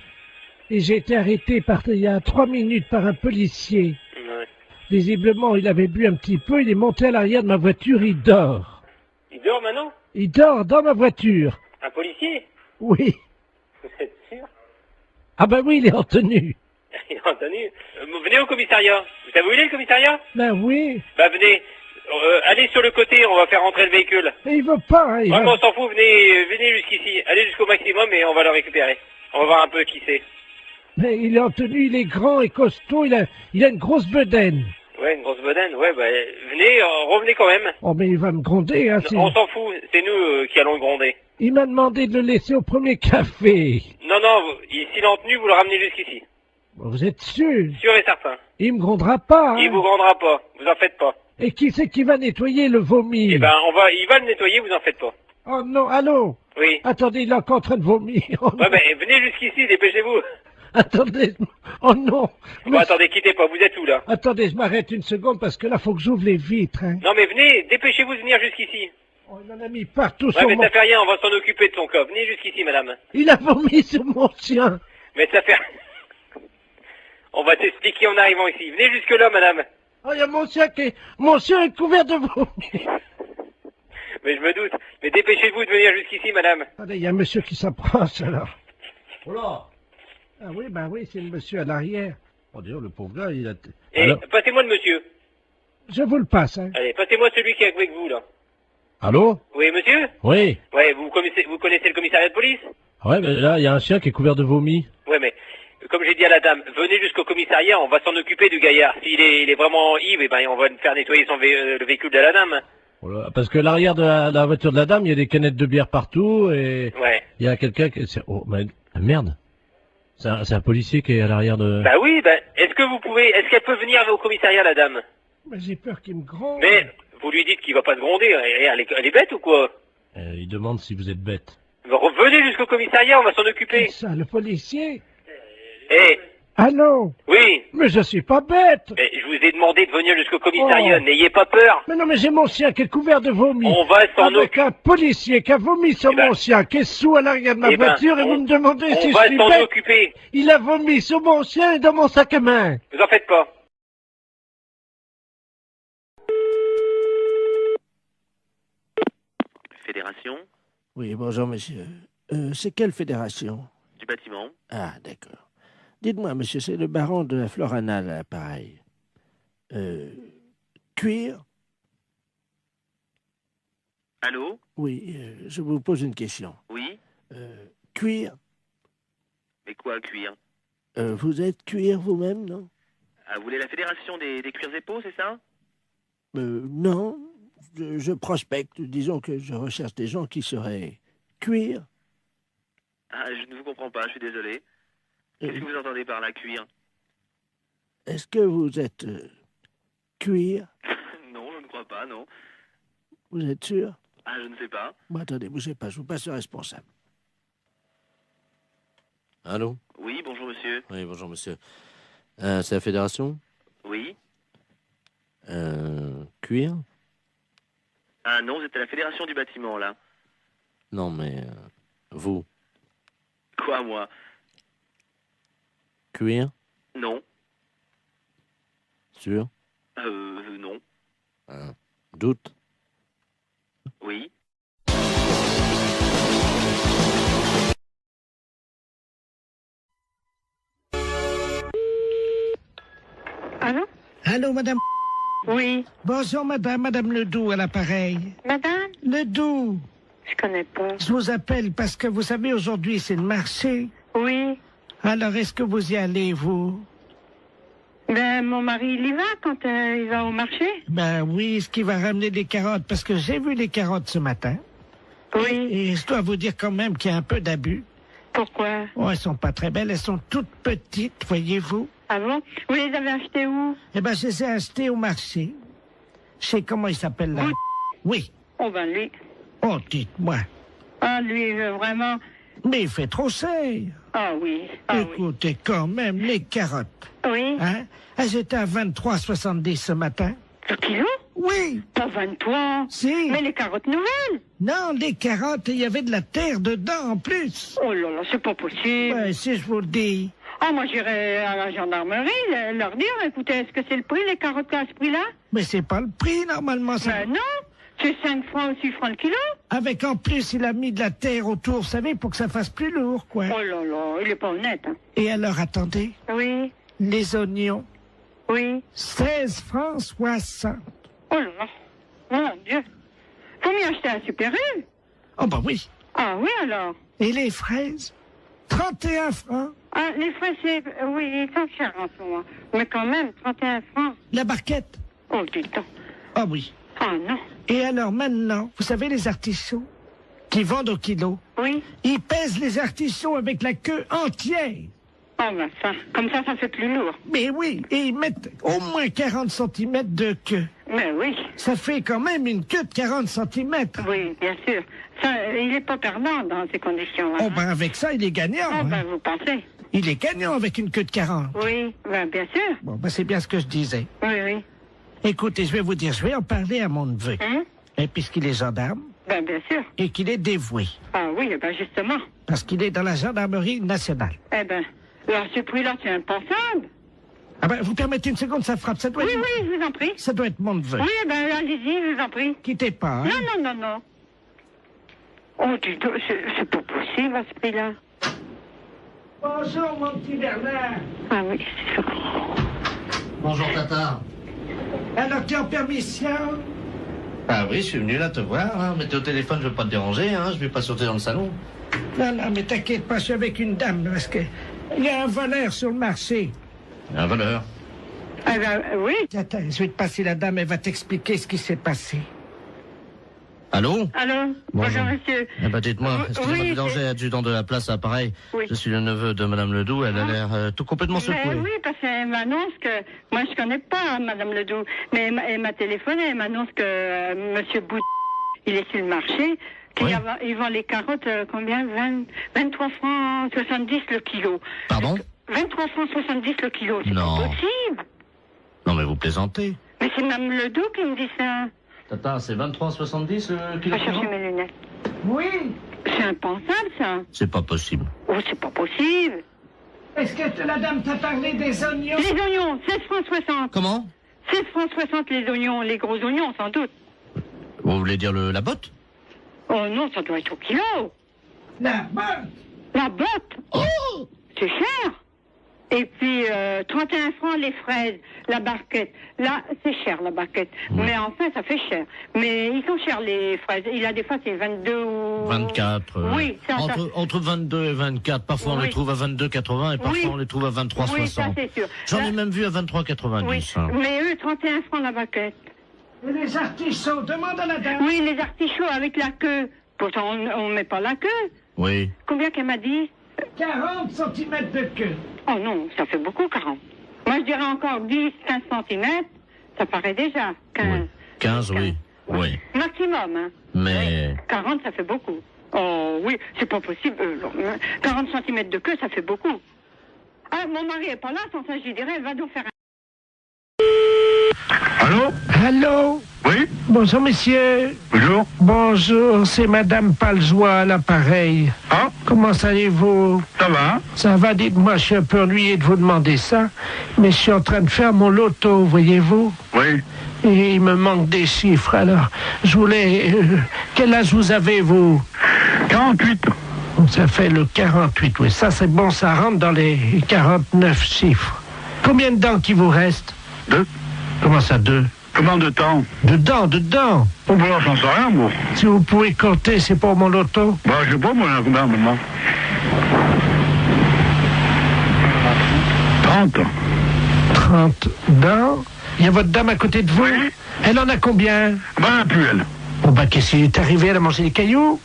Et j'ai été arrêté il y a 3 minutes par un policier. Ouais. Visiblement, il avait bu un petit peu, il est monté à l'arrière de ma voiture, il dort. Il dort maintenant? Il dort dans ma voiture. Un policier? Oui. Vous êtes sûr? Ah ben oui, il est en tenue. Il est en tenue. Venez au commissariat. Vous savez où il est, le commissariat? Ben oui. Bah, venez. Allez sur le côté, on va faire rentrer le véhicule. Mais il veut pas, hein, Vraiment, on s'en fout, venez jusqu'ici. Allez jusqu'au maximum et on va le récupérer. On va voir un peu qui c'est. Mais il est en tenue, il est grand et costaud, il a une grosse bedaine. Ouais, une grosse bedaine, ouais, bah, venez, revenez quand même. Oh, mais il va me gronder, hein. On s'en fout, c'est nous qui allons le gronder. Il m'a demandé de le laisser au premier café. Non, s'il est en tenue, vous le ramenez jusqu'ici. Vous êtes sûr? Sûr et certain. Il me grondera pas, hein. Il vous grondera pas, vous en faites pas. Et qui c'est qui va nettoyer le vomi? Eh ben, il va le nettoyer, vous en faites pas. Oh non, allô? Oui. Attendez, il est encore en train de vomir. Oh, ouais, ben, venez jusqu'ici, dépêchez-vous. attendez, oh non. Bon, attendez, quittez pas, vous êtes où, là? Attendez, je m'arrête une seconde parce que là, faut que j'ouvre les vitres, hein. Non, mais venez, dépêchez-vous de venir jusqu'ici. Oh, il en a mis partout Ouais, sur mais mon... ça fait rien, on va s'en occuper de son cas. Venez jusqu'ici, madame. Il a vomi sur mon chien. Mais ça fait... On va t'expliquer en arrivant ici. Venez jusque-là, madame. Oh, il y a mon chien est couvert de vomi. Mais je me doute. Mais dépêchez-vous de venir jusqu'ici, madame. Attendez, il y a un monsieur qui s'approche, alors. Oh là. Ah oui, ben oui, c'est le monsieur à l'arrière. Oh, d'ailleurs, le pauvre gars, il a... Et Alors... passez-moi le monsieur. Je vous le passe, hein. Allez, passez-moi celui qui est avec vous, là. Allô? Oui, monsieur? Oui. Ouais, vous connaissez le commissariat de police? Ouais, mais là, il y a un chien qui est couvert de vomi. Ouais, mais comme j'ai dit à la dame, venez jusqu'au commissariat, on va s'en occuper du gaillard. S'il est vraiment ivre, eh ben, on va faire nettoyer le véhicule de la dame. Voilà, parce que l'arrière de la voiture de la dame, il y a des canettes de bière partout et ouais. Il y a quelqu'un qui... Oh, mais merde. C'est un policier qui est à l'arrière de... Bah oui, bah, est-ce qu'elle peut venir au commissariat, la dame? Mais j'ai peur qu'il me gronde. Mais vous lui dites qu'il va pas se gronder, elle est bête ou quoi? Il demande si vous êtes bête. Venez jusqu'au commissariat, on va s'en occuper. C'est ça, le policier? Eh, Allô? oui, Mais je suis pas bête. mais je vous ai demandé de venir jusqu'au commissariat, Oh. n'ayez pas peur. Mais non, mais j'ai mon chien qui est couvert de vomi. On va s'en Avec un policier qui a vomi sur mon chien, qui est sous à l'arrière de ma Eh ben, voiture, et vous on- me demandez on si je va suis s'en bête. occuper. Il a vomi sur mon chien et dans mon sac à main. Vous en faites pas. Fédération Oui, bonjour, monsieur. C'est quelle fédération? du bâtiment. Ah, d'accord. Dites-moi, monsieur, c'est le baron de la Florana, là, pareil. Cuir? Allô? Oui, je vous pose une question. Oui? Cuir? Mais quoi, cuir? Vous êtes cuir vous-même, non? Ah, vous voulez la fédération des cuirs et peaux, c'est ça? Non. Je prospecte. Disons que je recherche des gens qui seraient cuir. Ah, je ne vous comprends pas, je suis désolé. Qu'est-ce que vous entendez par la cuir? Est-ce que vous êtes cuir? Non, je ne crois pas, non. Vous êtes sûr? Ah, je ne sais pas. Bon, attendez, bougez pas, je vous passe le responsable. Allô? Oui, bonjour monsieur. Oui, bonjour monsieur. C'est la fédération? Oui? Cuir? Ah non, vous êtes à la fédération du bâtiment, là. Non, mais vous, Quoi, moi? cuir? Non. Sûr? Non. Doute? Oui? Allô? Allô, madame? Oui. Bonjour, madame Ledoux à l'appareil. Madame? Ledoux. Je connais pas. Je vous appelle parce que vous savez, aujourd'hui, c'est le marché. Oui. Alors, est-ce que vous y allez, vous? Ben, mon mari, il y va quand il va au marché. Ben oui, est-ce qu'il va ramener des carottes? Parce que j'ai vu les carottes ce matin. Oui. Et je dois vous dire quand même qu'il y a un peu d'abus. Pourquoi? Oh, elles sont pas très belles, elles sont toutes petites, voyez-vous. Ah bon? Vous les avez achetées où? Eh ben, je les ai achetées au marché. Je sais comment il s'appelle là. Oui. Oh ben lui. Oh, dites-moi. Ah lui, vraiment. Mais il fait trop cher. Ah oui. Ah Écoutez, quand même, les carottes. oui. Hein? Elles étaient à 23,70 ce matin. Le kilo? Oui. Pas 23. Si. Mais les carottes nouvelles? Non, les carottes, il y avait de la terre dedans en plus. Oh là là, c'est pas possible. Ouais, si je vous le dis. Ah, moi j'irai à la gendarmerie leur dire, écoutez, est-ce que c'est le prix, les carottes à ce prix-là? Mais c'est pas le prix, normalement. Ça... Ben non, c'est 5 francs ou 6 francs le kilo. Avec en plus, il a mis de la terre autour, vous savez, pour que ça fasse plus lourd, quoi. Oh là là, il est pas honnête. Hein. Et alors, attendez. Oui. Les oignons. Oui. 16 francs 60. Oh là là, mon Dieu. Faut m'y acheter à Super U. Oh bah oui. Ah oui alors. Et les fraises? 31 francs. Ah, les frais, c'est... Oui, ils sont chers en ce moment. Mais quand même, 31 francs. La barquette? Oh, dis donc. Ah oui. Ah non. Et alors maintenant, vous savez les artichauts qui vendent au kilo? Oui. Ils pèsent les artichauts avec la queue entière. Oh ben ça, comme ça fait plus lourd. Mais oui, et ils mettent au moins 40 cm de queue. Mais oui. Ça fait quand même une queue de 40 cm. Oui, bien sûr. Ça, il n'est pas perdant dans ces conditions-là. Oh ben avec ça, il est gagnant. Oh ben hein. vous pensez? Il est gagnant avec une queue de 40. Oui, ben bien sûr. Bon, ben c'est bien ce que je disais. Oui, oui. Écoutez, je vais vous dire, je vais en parler à mon neveu. Hein? Et puisqu'il est gendarme. Ben bien sûr. Et qu'il est dévoué. Ah oui, ben justement. Parce qu'il est dans la gendarmerie nationale. Eh ben, à ce prix-là, c'est impensable. Ah ben, vous permettez une seconde, ça frappe. Ça doit Oui, être... oui, je vous en prie. Ça doit être mon neveu. Oui, ben allez-y, je vous en prie. Quittez pas, hein. Non, non, non, non. Oh, dis donc, c'est pas possible à ce prix-là. Bonjour, mon petit Bernard. Ah oui, c'est ça. Bonjour Tata. Alors, tu es en permission? Ah oui, je suis venu là te voir, hein. Mais t'es au téléphone, je veux pas te déranger, hein. Je vais pas sauter dans le salon. Non, non, mais t'inquiète pas, je suis avec une dame, parce que il y a un voleur sur le marché. Un voleur. Ah ben, oui. Attends, je vais te passer la dame, elle va t'expliquer ce qui s'est passé. Allô? Allô? Bonjour, monsieur. Eh ben, dites-moi, excusez-moi oui, du danger, adjudant de la place, appareil. Oui. Je suis le neveu de Madame Ledoux, elle a l'air tout complètement secouée. Mais oui, parce qu'elle m'annonce que... Moi, je connais pas Madame Ledoux, mais elle m'a téléphoné, elle m'annonce que Monsieur Bout... il est sur le marché, qu'il vend les carottes, combien? 23 francs 70 le kilo. Pardon? 23 francs 70 le kilo, c'est Non. pas possible. Non, mais vous plaisantez. Mais c'est même le dos qui me dit ça. Tata, c'est 23,70 le kilo. Va chercher mes lunettes. Oui. C'est impensable, ça. C'est pas possible. Oh, c'est pas possible. Est-ce que la dame t'a parlé des oignons? Les oignons, 16 francs 60. Comment? 16 francs 60 les oignons, les gros oignons, sans doute. Vous voulez dire la botte? Oh non, ça doit être au kilo. La botte. La botte. Oh, c'est cher. Et puis, 31 francs les fraises, la barquette. Là, c'est cher, la barquette. Mais enfin, ça fait cher. Mais ils sont chers, les fraises. Il a des fois, c'est 22 ou... 24. Oui, ça. Entre 22 et 24. Parfois, on les trouve à 22,80 et parfois, on les trouve à 23,60. Oui, ça, c'est sûr. J'en ai même vu à 23,90. Oui, mais eux, 31 francs la barquette. Et les artichauts, demande à la dame. Oui, les artichauts avec la queue. Pourtant, on ne met pas la queue. Oui. Combien qu'elle m'a dit? 40 cm de queue. Oh non, ça fait beaucoup, 40. Moi, je dirais encore 10, 15 cm. Ça paraît déjà. 15. Oui. 15, oui. Oui. Maximum, hein. Mais... 40, ça fait beaucoup. Oh oui, c'est pas possible. 40 cm de queue, ça fait beaucoup. Ah, mon mari est pas là, sans ça, je lui dirais, va donc faire un... Allô? Allô? Oui? Bonjour, messieurs. Bonjour. Bonjour, c'est Madame Palzois à l'appareil. Ah? Comment allez-vous? Ça va? Ça va, dites-moi, je suis un peu ennuyé de vous demander ça, mais je suis en train de faire mon loto, voyez-vous? Oui. Et il me manque des chiffres, alors je voulais... quel âge vous avez, vous? 48. Ça fait le 48, oui. Ça, c'est bon, ça rentre dans les 49 chiffres. Combien de dents qui vous reste? 2. Comment ça, 2? Comment de temps? De dents. Oh, bah, j'en sais rien, moi. Si vous pouvez compter, c'est pour mon loto. Bah, je sais pas, moi, là, combien maintenant? 30. 30 dents. Il y a votre dame à côté de vous? Oui. Elle en a combien? Bah, plus elle. Oh, bah, qu'est-ce qui est arrivé? Elle a mangé des cailloux?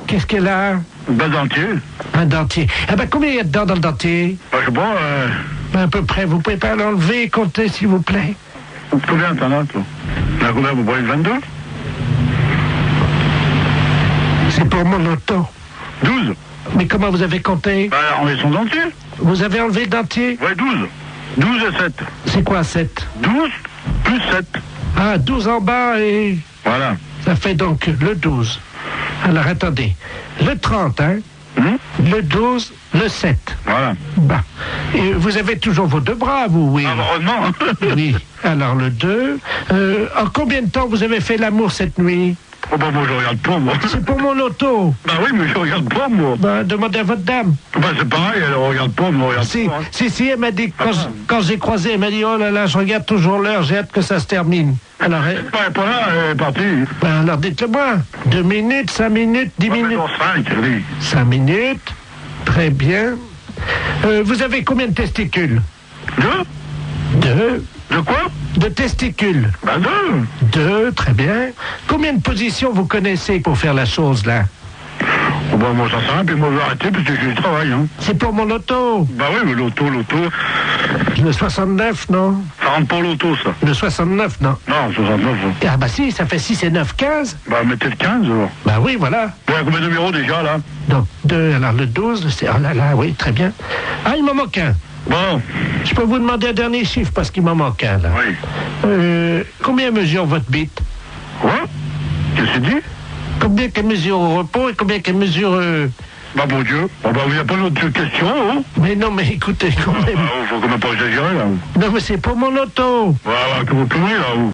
Qu'est-ce qu'elle a? Bah, dentier. Un dentier. Ah, bah, combien il y a de dents dans le dentier? Bah, je sais pas, À peu près. Vous pouvez pas l'enlever et compter, s'il vous plaît? combien t'en as, toi? T'en as combien, vous prenez 22? C'est pour mon loto. 12. Mais comment vous avez compté? Bah, enlever son dentier. Vous avez enlevé le dentier? Ouais, 12. 12 et 7. C'est quoi, 7? 12 plus 7. Ah, 12 en bas et... Voilà. Ça fait donc le 12. Alors, attendez. Le 30, hein? Le 12, le 7. Voilà. Bah. Et vous avez toujours vos deux bras, vous, oui? Heureusement. Oui. Alors, le 2. En combien de temps vous avez fait l'amour cette nuit? Oh, bah, moi, je regarde pas, moi. C'est pour mon loto. Bah oui, mais je regarde pas, moi. Bah, demandez à votre dame. Bah, c'est pareil, elle regarde pas, moi, regarde Si, pas. Hein. si, elle m'a dit, quand j'ai croisé, elle m'a dit, oh là là, je regarde toujours l'heure, j'ai hâte que ça se termine. Alors, Elle est pas là, elle est partie. Ben alors dites-le-moi. 2 minutes, 5 minutes, 10 minutes. 5, oui. 5 minutes. Très bien. Vous avez combien de testicules? 2. De quoi? De testicules. Bah 2, très bien. Combien de positions vous connaissez pour faire la chose, là? Oh, bah, moi, ça sert à rien, puis moi, je vais arrêter, parce que j'ai du travail, hein. C'est pour mon loto. Bah oui, mais l'auto. Le 69, non? Ça rentre pas l'auto, ça. Le 69, non? Non, 69. Ah bah si, ça fait 6 et 9, 15. Bah, mettez le 15, alors. Bah oui, voilà. Bon, combien de numéros, déjà, là? Donc 2, alors le 12, c'est... Oh là là, oui, très bien. Ah, il m'en manque un. Bon. Je peux vous demander un dernier chiffre, parce qu'il m'en manque un, là. Oui. Combien mesure votre bite? Quoi? Qu'est-ce que tu dis? Combien qu'elle mesure au repos et combien qu'elle mesure... Bah, bon Dieu. Oh, bah, il n'y a pas d'autre question, hein? Mais non, mais écoutez, quand même... Faut quand même pas exagérer, là. Non, mais c'est pour mon loto. Voilà, que vous pouvez, là, vous.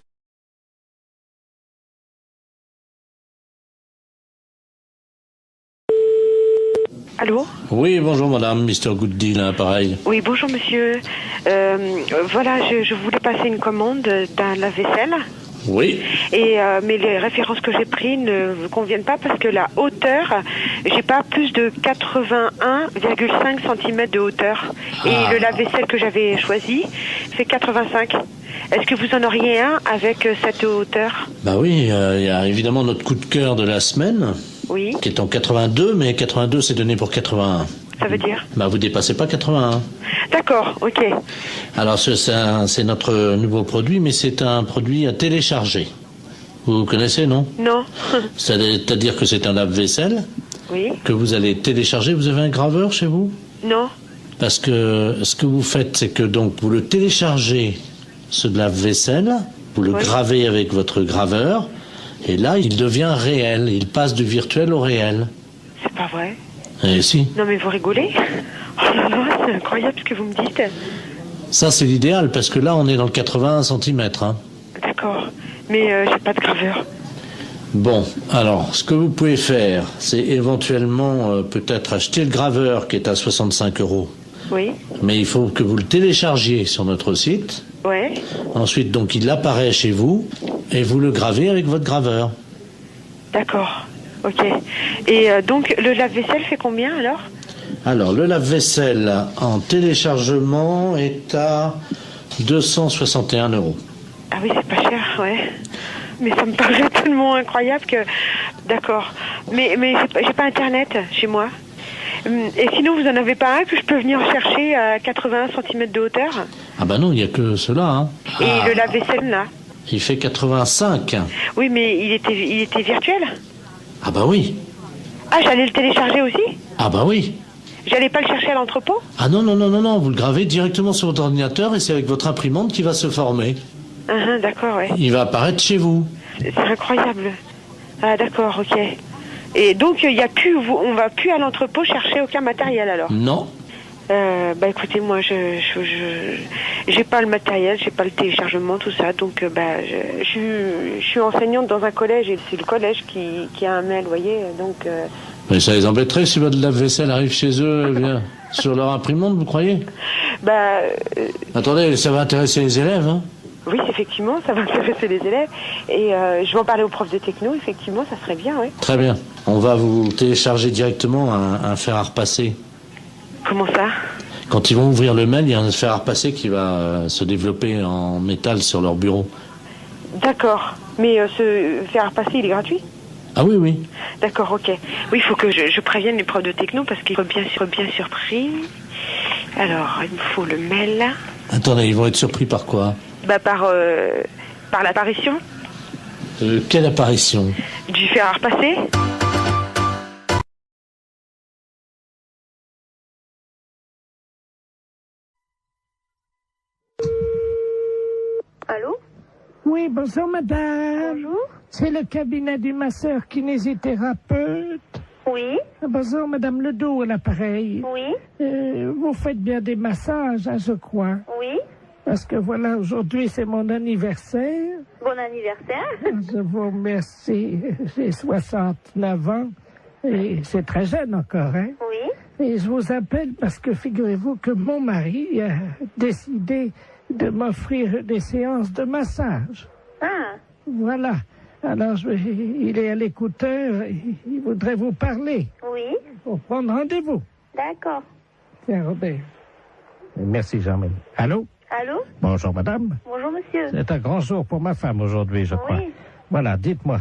Allô? Oui, bonjour madame, Mr. Good Deal, hein, pareil. Oui, bonjour monsieur. Voilà, je voulais passer une commande d'un lave-vaisselle. Oui. Et mais les références que j'ai prises ne vous conviennent pas parce que la hauteur, j'ai pas plus de 81,5 cm de hauteur. Et le lave-vaisselle que j'avais choisi fait 85. Est-ce que vous en auriez un avec cette hauteur? Bah oui, il y a évidemment notre coup de cœur de la semaine. Oui. Qui est en 82, mais 82 c'est donné pour 81. Ça veut dire? Bah vous dépassez pas 81. D'accord, ok. Alors c'est notre nouveau produit, mais c'est un produit à télécharger. Vous connaissez, non? Non. C'est-à-dire que c'est un lave-vaisselle Oui. que vous allez télécharger. Vous avez un graveur chez vous? Non. Parce que ce que vous faites, c'est que donc vous le téléchargez, ce lave-vaisselle, vous le gravez avec votre graveur, et là, il devient réel. Il passe du virtuel au réel. C'est pas vrai. Eh si. Non mais vous rigolez? Oh là là, c'est incroyable ce que vous me dites. Ça, c'est l'idéal, parce que là, on est dans le 81 cm. Hein. D'accord. Mais j'ai pas de graveur. Bon, alors, ce que vous pouvez faire, c'est éventuellement peut-être acheter le graveur qui est à 65 €. Oui. Mais il faut que vous le téléchargiez sur notre site. Ouais. Ensuite, donc, il apparaît chez vous et vous le gravez avec votre graveur. D'accord. Ok. Et donc, le lave-vaisselle fait combien alors? Alors, le lave-vaisselle en téléchargement est à 261 €. Ah oui, c'est pas cher, ouais. Mais ça me paraît tellement incroyable que... D'accord. Mais j'ai pas Internet chez moi. Et sinon, vous en avez pas un que je peux venir chercher à 80 cm de hauteur? Ah bah non, il n'y a que cela. Hein. Et le lave-vaisselle, là? Il fait 85. Oui, mais il était virtuel? Ah bah oui. Ah, j'allais le télécharger aussi? Ah bah oui. J'allais pas le chercher à l'entrepôt? Ah non, vous le gravez directement sur votre ordinateur et c'est avec votre imprimante qui va se former. D'accord, ouais. Il va apparaître chez vous. C'est incroyable. Ah d'accord, ok. Et donc il y a plus, on va plus à l'entrepôt chercher aucun matériel alors? Non. Bah écoutez, moi j'ai pas le matériel, j'ai pas le téléchargement, tout ça, donc je suis enseignante dans un collège et c'est le collège qui a un mail, vous voyez, donc. Mais ça les embêterait si votre lave-vaisselle arrive chez eux, bien, sur leur imprimante, vous croyez? Bah. Attendez, ça va intéresser les élèves, hein? Oui, effectivement, ça va intéresser les élèves. Et je vais en parler aux profs de techno, effectivement, ça serait bien, oui. Très bien. On va vous télécharger directement un fer à repasser. Comment ça? Quand ils vont ouvrir le mail, il y a un fer à repasser qui va se développer en métal sur leur bureau. D'accord. Mais ce fer à repasser, il est gratuit? Ah oui, oui. D'accord, ok. Oui, il faut que je prévienne les profs de techno parce qu'ils sont bien surpris. Alors, il me faut le mail. Attendez, ils vont être surpris par quoi? Bah par l'apparition. Quelle apparition? Du fer à repasser. Allô? Oui, bonjour madame. Bonjour. C'est le cabinet du masseur kinésithérapeute. Oui. Bonjour madame Ledoux à l'appareil. Oui. Vous faites bien des massages, hein, je crois. Oui. Parce que voilà, aujourd'hui c'est mon anniversaire. Bon anniversaire. Je vous remercie. J'ai 69 ans et c'est très jeune encore, hein? Oui. Et je vous appelle parce que figurez-vous que mon mari a décidé de m'offrir des séances de massage. Ah. Voilà. Alors il est à l'écouteur, il voudrait vous parler. Oui. Pour prendre rendez-vous. D'accord. Tiens, Robert. Merci, Jean-Marie. Allô? Allô? Bonjour, madame. Bonjour, monsieur. C'est un grand jour pour ma femme aujourd'hui, je crois. Oui. Voilà, dites-moi,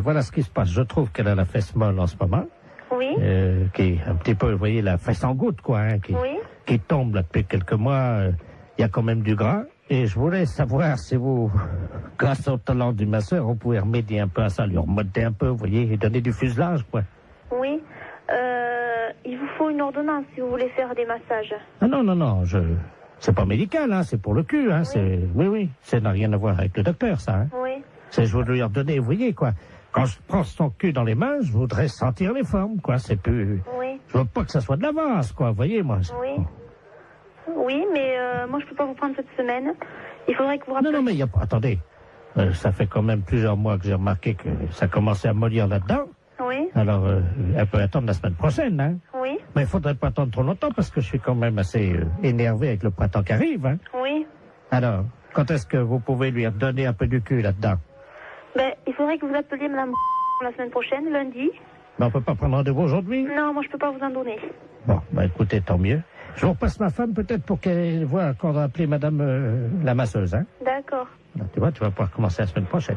voilà ce qui se passe. Je trouve qu'elle a la fesse molle en ce moment. Oui. Qui est un petit peu, vous voyez, la fesse en goutte, quoi, hein, qui tombe là depuis quelques mois. Il y a quand même du gras. Et je voulais savoir si vous, grâce au talent du masseur, on pouvait remédier un peu à ça, lui remonter un peu, vous voyez, et donner du fuselage, quoi. Oui. Il vous faut une ordonnance si vous voulez faire des massages. Ah non, c'est pas médical, hein, c'est pour le cul, hein, oui, ça n'a rien à voir avec le docteur, ça, hein. Oui. C'est, je voudrais lui redonner, vous voyez, quoi. Quand je prends son cul dans les mains, je voudrais sentir les formes, quoi, c'est plus... Oui. Je veux pas que ça soit de l'avance, quoi, vous voyez, moi. Oui. Oui, mais moi je peux pas vous prendre cette semaine. Il faudrait que vous rappeliez... Non, mais il y a pas... Attendez, ça fait quand même plusieurs mois que j'ai remarqué que ça commençait à mollir là-dedans. Oui. Alors, elle peut attendre la semaine prochaine, hein. Oui. Mais il faudrait pas attendre trop longtemps parce que je suis quand même assez énervé avec le printemps qui arrive, hein. Oui. Alors, quand est-ce que vous pouvez lui redonner un peu du cul là-dedans? Ben, il faudrait que vous appeliez madame la semaine prochaine, lundi. Mais on peut pas prendre rendez-vous aujourd'hui? Non, moi je peux pas vous en donner. Bon, écoutez, tant mieux. Je vous repasse ma femme peut-être pour qu'elle voit qu'on va appeler madame la masseuse, hein. D'accord. Alors, tu vois, tu vas pouvoir commencer la semaine prochaine.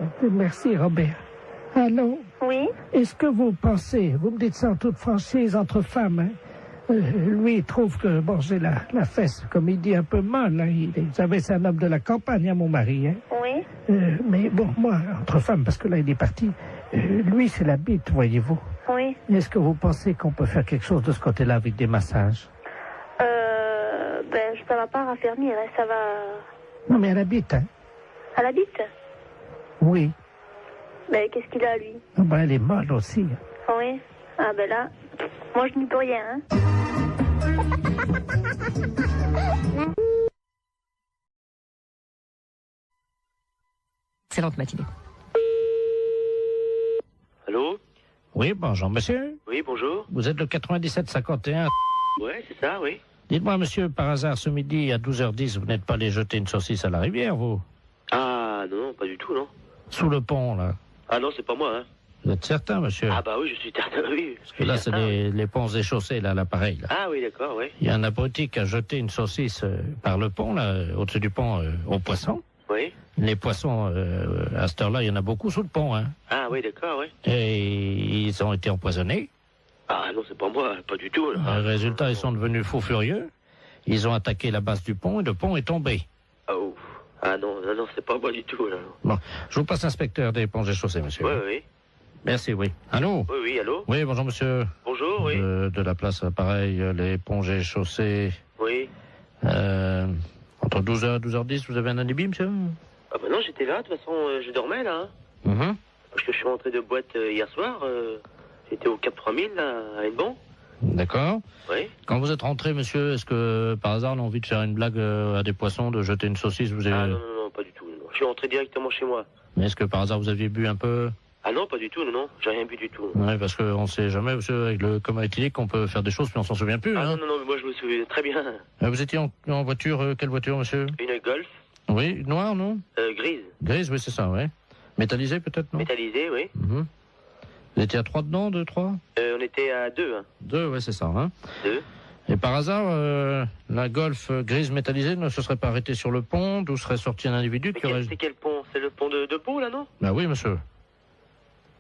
Hein? Merci, Robert. Allô? Oui? Est-ce que vous pensez, vous me dites ça en toute franchise entre femmes, hein? Lui, il trouve que, bon, j'ai la fesse, comme il dit, un peu molle, hein. Vous savez, c'est un homme de la campagne, hein, mon mari, hein. Oui? Mais bon, moi, entre femmes, parce que là, il est parti, lui, c'est la bite, voyez-vous. Oui. Est-ce que vous pensez qu'on peut faire quelque chose de ce côté-là avec des massages? ça va pas raffermir, hein, ça va... Non, mais elle habite, hein. Elle habite? Oui. Ben, qu'est-ce qu'il a, lui? Ah ben, elle est molle aussi. Oui. Ah ben là, moi je n'y peux rien, hein. Excellente matinée. Allô? Oui, bonjour, monsieur. Oui, bonjour. Vous êtes le 9751. Ouais, c'est ça, oui. Dites-moi, monsieur, par hasard, ce midi, à 12h10, vous n'êtes pas allé jeter une saucisse à la rivière, vous? Ah, non, pas du tout, non. Sous le pont, là. Ah non, c'est pas moi, hein. Vous êtes certain, monsieur? Ah bah oui, je suis certain, oui. Parce que là, c'est les ponts et chaussées, là, l'appareil, là. Ah oui, d'accord, oui. Il y a un abruti qui a jeté une saucisse par le pont, là, au-dessus du pont, aux poissons. Oui. Les poissons, à cette heure-là, il y en a beaucoup sous le pont, hein. Ah oui, d'accord, oui. Et ils ont été empoisonnés. Ah non, c'est pas moi, pas du tout, là. Résultat, ils sont devenus fous furieux. Ils ont attaqué la base du pont et le pont est tombé. Oh. Ah non, c'est pas moi du tout, là. Bon, je vous passe l'inspecteur des ponts et chaussées, monsieur. Oui, oui. Merci, oui. Allô? Oui, oui, allô? Oui, bonjour, monsieur. Bonjour, oui. De la place, pareil, les ponts et chaussées. Oui. Entre 12h et 12h10, vous avez un alibi, monsieur? Ah bah non, j'étais là, de toute façon, je dormais, là. Mhm. Parce que je suis rentré de boîte hier soir, j'étais au Cap 3000, là, à Hennebon. D'accord. Oui. Quand vous êtes rentré, monsieur, est-ce que, par hasard, on a envie de faire une blague à des poissons, de jeter une saucisse, vous avez... Ah non, pas du tout, non. Je suis rentré directement chez moi. Mais est-ce que, par hasard, vous aviez bu un peu? Ah non, pas du tout, non, j'ai rien bu du tout. Oui, parce qu'on sait jamais, monsieur, avec le coma éthylique, on peut faire des choses, puis on s'en souvient plus, hein. Non, mais moi je me souviens très bien. Vous étiez en voiture, quelle voiture, monsieur? Une Golf. Oui, noire, non? Grise. Grise, oui, c'est ça, oui. Métallisée, peut-être, non? Métallisée, oui. Mhm. Vous étiez à 3 dedans, 2, 3? On était à 2, hein. 2, oui, c'est ça, hein. 2. Et par hasard, la Golf grise métallisée ne se serait pas arrêtée sur le pont, d'où serait sorti un individu qui aurait... C'est quel pont? C'est le pont de Pau, là, non? Bah oui, monsieur.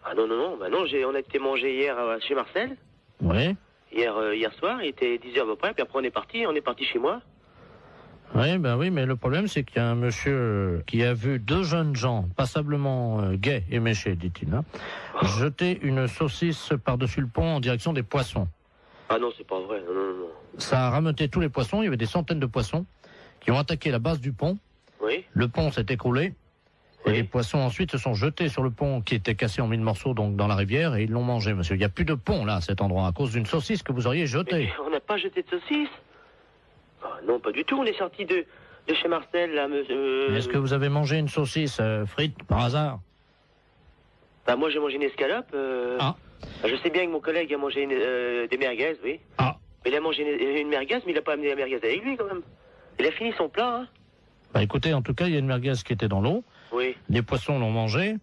Ah non, bah non, on a été manger hier chez Marcel. Oui. Hier soir, il était 10h à peu près, puis après on est parti chez moi. Oui, ben oui, mais le problème, c'est qu'il y a un monsieur qui a vu 2 jeunes gens, passablement gais et méchés, dit-il, hein, jeter une saucisse par-dessus le pont en direction des poissons. Ah non, c'est pas vrai, non. Ça a rameuté tous les poissons, il y avait des centaines de poissons qui ont attaqué la base du pont. Oui. Le pont s'est écroulé. Et les poissons ensuite se sont jetés sur le pont qui était cassé en 1000 morceaux, donc dans la rivière, et ils l'ont mangé, monsieur. Il n'y a plus de pont, là, à cet endroit, à cause d'une saucisse que vous auriez jetée. Mais on n'a pas jeté de saucisse. Non, pas du tout. On est sorti de chez Marcel, là, monsieur. Est-ce que vous avez mangé une saucisse frite, par hasard? Bah, moi, j'ai mangé une escalope. Ah. Je sais bien que mon collègue a mangé des merguez, oui. Ah. Mais il a mangé une merguez, mais il n'a pas amené la merguez avec lui, quand même. Il a fini son plat, hein. Bah, écoutez, en tout cas, il y a une merguez qui était dans l'eau. Oui. Les poissons l'ont mangé.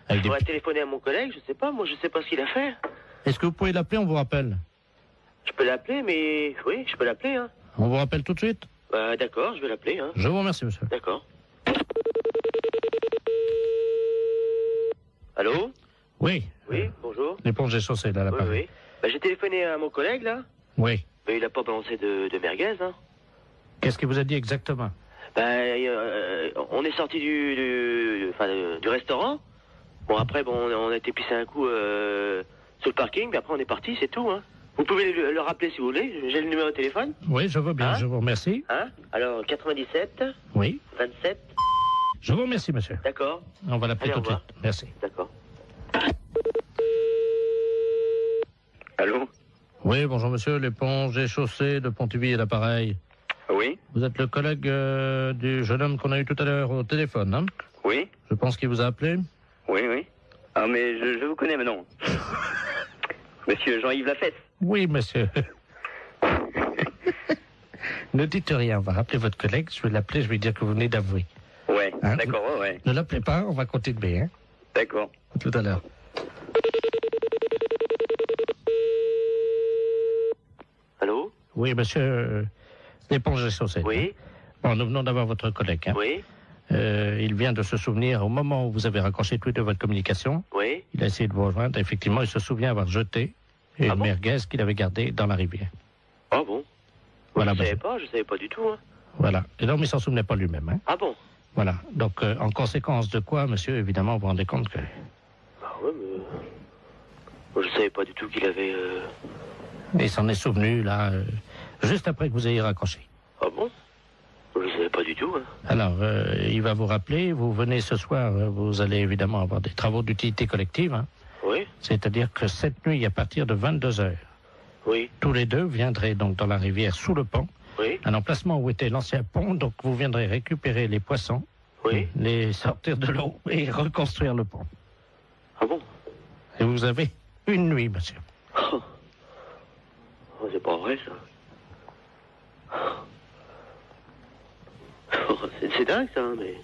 Je pourrais téléphoner à mon collègue, je sais pas, moi je sais pas ce qu'il a fait. Est-ce que vous pouvez l'appeler, on vous rappelle? Je peux l'appeler, mais... Oui, je peux l'appeler, hein. On vous rappelle tout de suite? D'accord, je vais l'appeler, hein. Je vous remercie, monsieur. D'accord. Allô? Oui. Oui, bonjour. L'éponge est chaussée, là, l'appareil. Oui. Bah, j'ai téléphoné à mon collègue, là. Oui. Mais il a pas balancé de merguez, hein. Qu'est-ce qu'il vous a dit exactement? On est sorti du restaurant. Bon, après, on a été pisser un coup sur le parking, puis après on est parti, c'est tout, hein. Vous pouvez le rappeler si vous voulez, j'ai le numéro de téléphone. Oui, je veux bien, je vous remercie. Hein? Alors, 97. Oui. 27. Je vous remercie, monsieur. D'accord. On va l'appeler tout de suite. Merci. D'accord. Allô? Oui, bonjour monsieur, l'éponge et chaussée de Pontivy et l'appareil. Oui. Vous êtes le collègue du jeune homme qu'on a eu tout à l'heure au téléphone, hein? Oui. Je pense qu'il vous a appelé. Oui. Ah, mais je vous connais maintenant. Monsieur Jean-Yves Lafesse. Oui, monsieur. Ne dites rien, on va rappeler votre collègue, je vais l'appeler, je vais dire que vous venez d'avouer. Ouais, hein, d'accord, ouais. Ne l'appelez pas, on va continuer, hein? D'accord. À tout à l'heure. Allô? Oui, monsieur, l'éponge et chaussée. Oui. Bon, nous venons d'avoir votre collègue, hein? Oui. Il vient de se souvenir, au moment où vous avez raccroché tous les deux votre communication, oui. Il a essayé de vous rejoindre, effectivement, il se souvient avoir jeté une merguez qu'il avait gardée dans la rivière. Ah bon? Voilà, je savais pas du tout, hein. Voilà, et donc il s'en souvenait pas lui-même, hein. Ah bon? Voilà, donc en conséquence de quoi, monsieur, évidemment, vous vous rendez compte que... Ah ouais, mais... Moi, je savais pas du tout qu'il avait... Il s'en est souvenu, là, juste après que vous ayez raccroché. Ah bon? pas du tout. Hein. Alors, il va vous rappeler, vous venez ce soir, vous allez évidemment avoir des travaux d'utilité collective. Hein. Oui. C'est-à-dire que cette nuit, à partir de 22h, oui. Tous les deux viendrez donc dans la rivière sous le pont, oui. Un emplacement où était l'ancien pont, donc vous viendrez récupérer les poissons, oui. Les sortir de l'eau et reconstruire le pont. Ah bon? Et vous avez une nuit, monsieur. Oh, c'est pas vrai, ça. Oh, c'est dingue, ça, mais...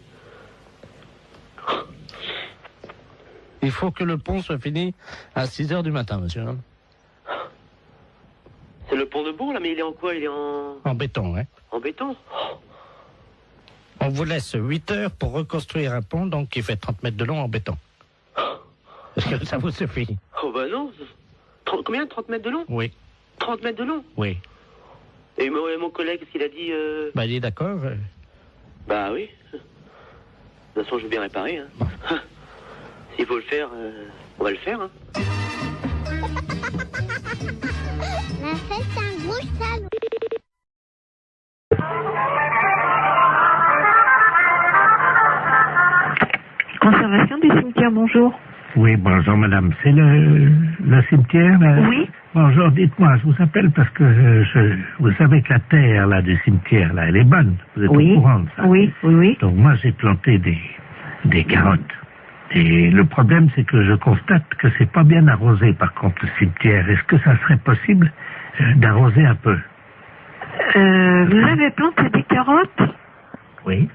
Il faut que le pont soit fini à 6h du matin, monsieur. C'est le pont de Bourg, là, mais il est en quoi? Il est en béton, hein. En béton? On vous laisse 8 heures pour reconstruire un pont, donc qui fait 30 mètres de long en béton. Est-ce que ça vous suffit? Oh, bah non. Combien? 30 mètres de long? Oui. 30 mètres de long? Oui. Et mon collègue, qu'est-ce qu'il a dit Bah, il est d'accord. Bah oui. De toute façon, je veux bien réparer. Hein. Bon. S'il faut le faire, on va le faire. Hein. La fête, c'est un gros salon. Conservation du cimetière, bonjour. Oui, bonjour madame. C'est le cimetière là? Oui. Bonjour, dites-moi, je vous appelle parce que vous savez que la terre là du cimetière là, elle est bonne. Vous êtes au courant de ça? Oui, oui, oui. Donc moi j'ai planté des carottes. Et le problème c'est que je constate que c'est pas bien arrosé par contre le cimetière. Est-ce que ça serait possible d'arroser un peu? Vous avez planté des carottes? Oui.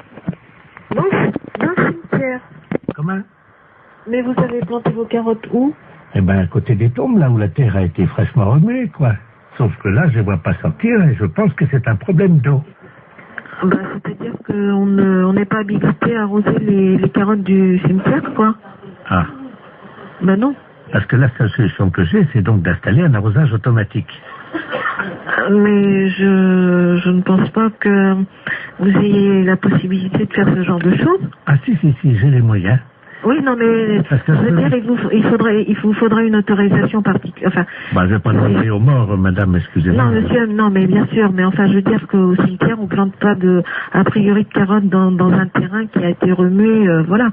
Dans le cimetière. Comment? Mais vous avez planté vos carottes où? Eh ben, à côté des tombes, là où la terre a été fraîchement remuée, quoi. Sauf que là, je ne vois pas sortir et je pense que c'est un problème d'eau. Bah, c'est-à-dire qu'on n'est pas habilité à arroser les carottes du cimetière, quoi. Ah. Bah non. Parce que la seule solution que j'ai, c'est donc d'installer un arrosage automatique. Mais je ne pense pas que vous ayez la possibilité de faire ce genre de choses. Ah si, j'ai les moyens. Oui, non, mais je veux dire, il vous faudrait une autorisation particulière. Enfin, bah, je vais pas demander aux morts, madame, excusez-moi. Non, monsieur, non, mais bien sûr, mais enfin, je veux dire qu'au cimetière, on plante pas a priori de carottes dans un terrain qui a été remué, voilà.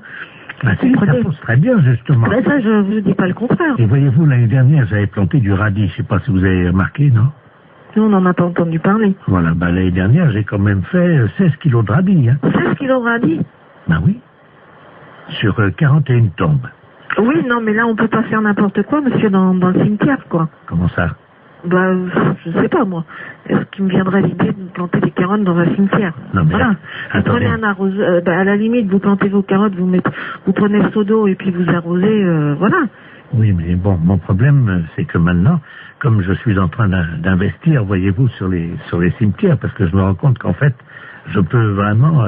Bah si, ça pousse très bien, justement. Ben ça, je vous dis pas le contraire. Et voyez-vous, l'année dernière, j'avais planté du radis, je sais pas si vous avez remarqué, non? Nous, on n'en a pas entendu parler. Voilà, bah l'année dernière, j'ai quand même fait 16 kilos de radis, hein. 16 kilos de radis? Bah oui. Sur 41 tombes. Oui, non, mais là, on peut pas faire n'importe quoi, monsieur, dans le cimetière, quoi. Comment ça? Bah, je sais pas, moi. Est-ce qu'il me viendrait l'idée de planter des carottes dans un cimetière? Non, mais voilà. Là, vous prenez un arroseur, à la limite, vous plantez vos carottes, vous prenez le seau d'eau et puis vous arrosez, voilà. Oui, mais bon, mon problème, c'est que maintenant, comme je suis en train d'investir, voyez-vous, sur les cimetières, parce que je me rends compte qu'en fait, je peux vraiment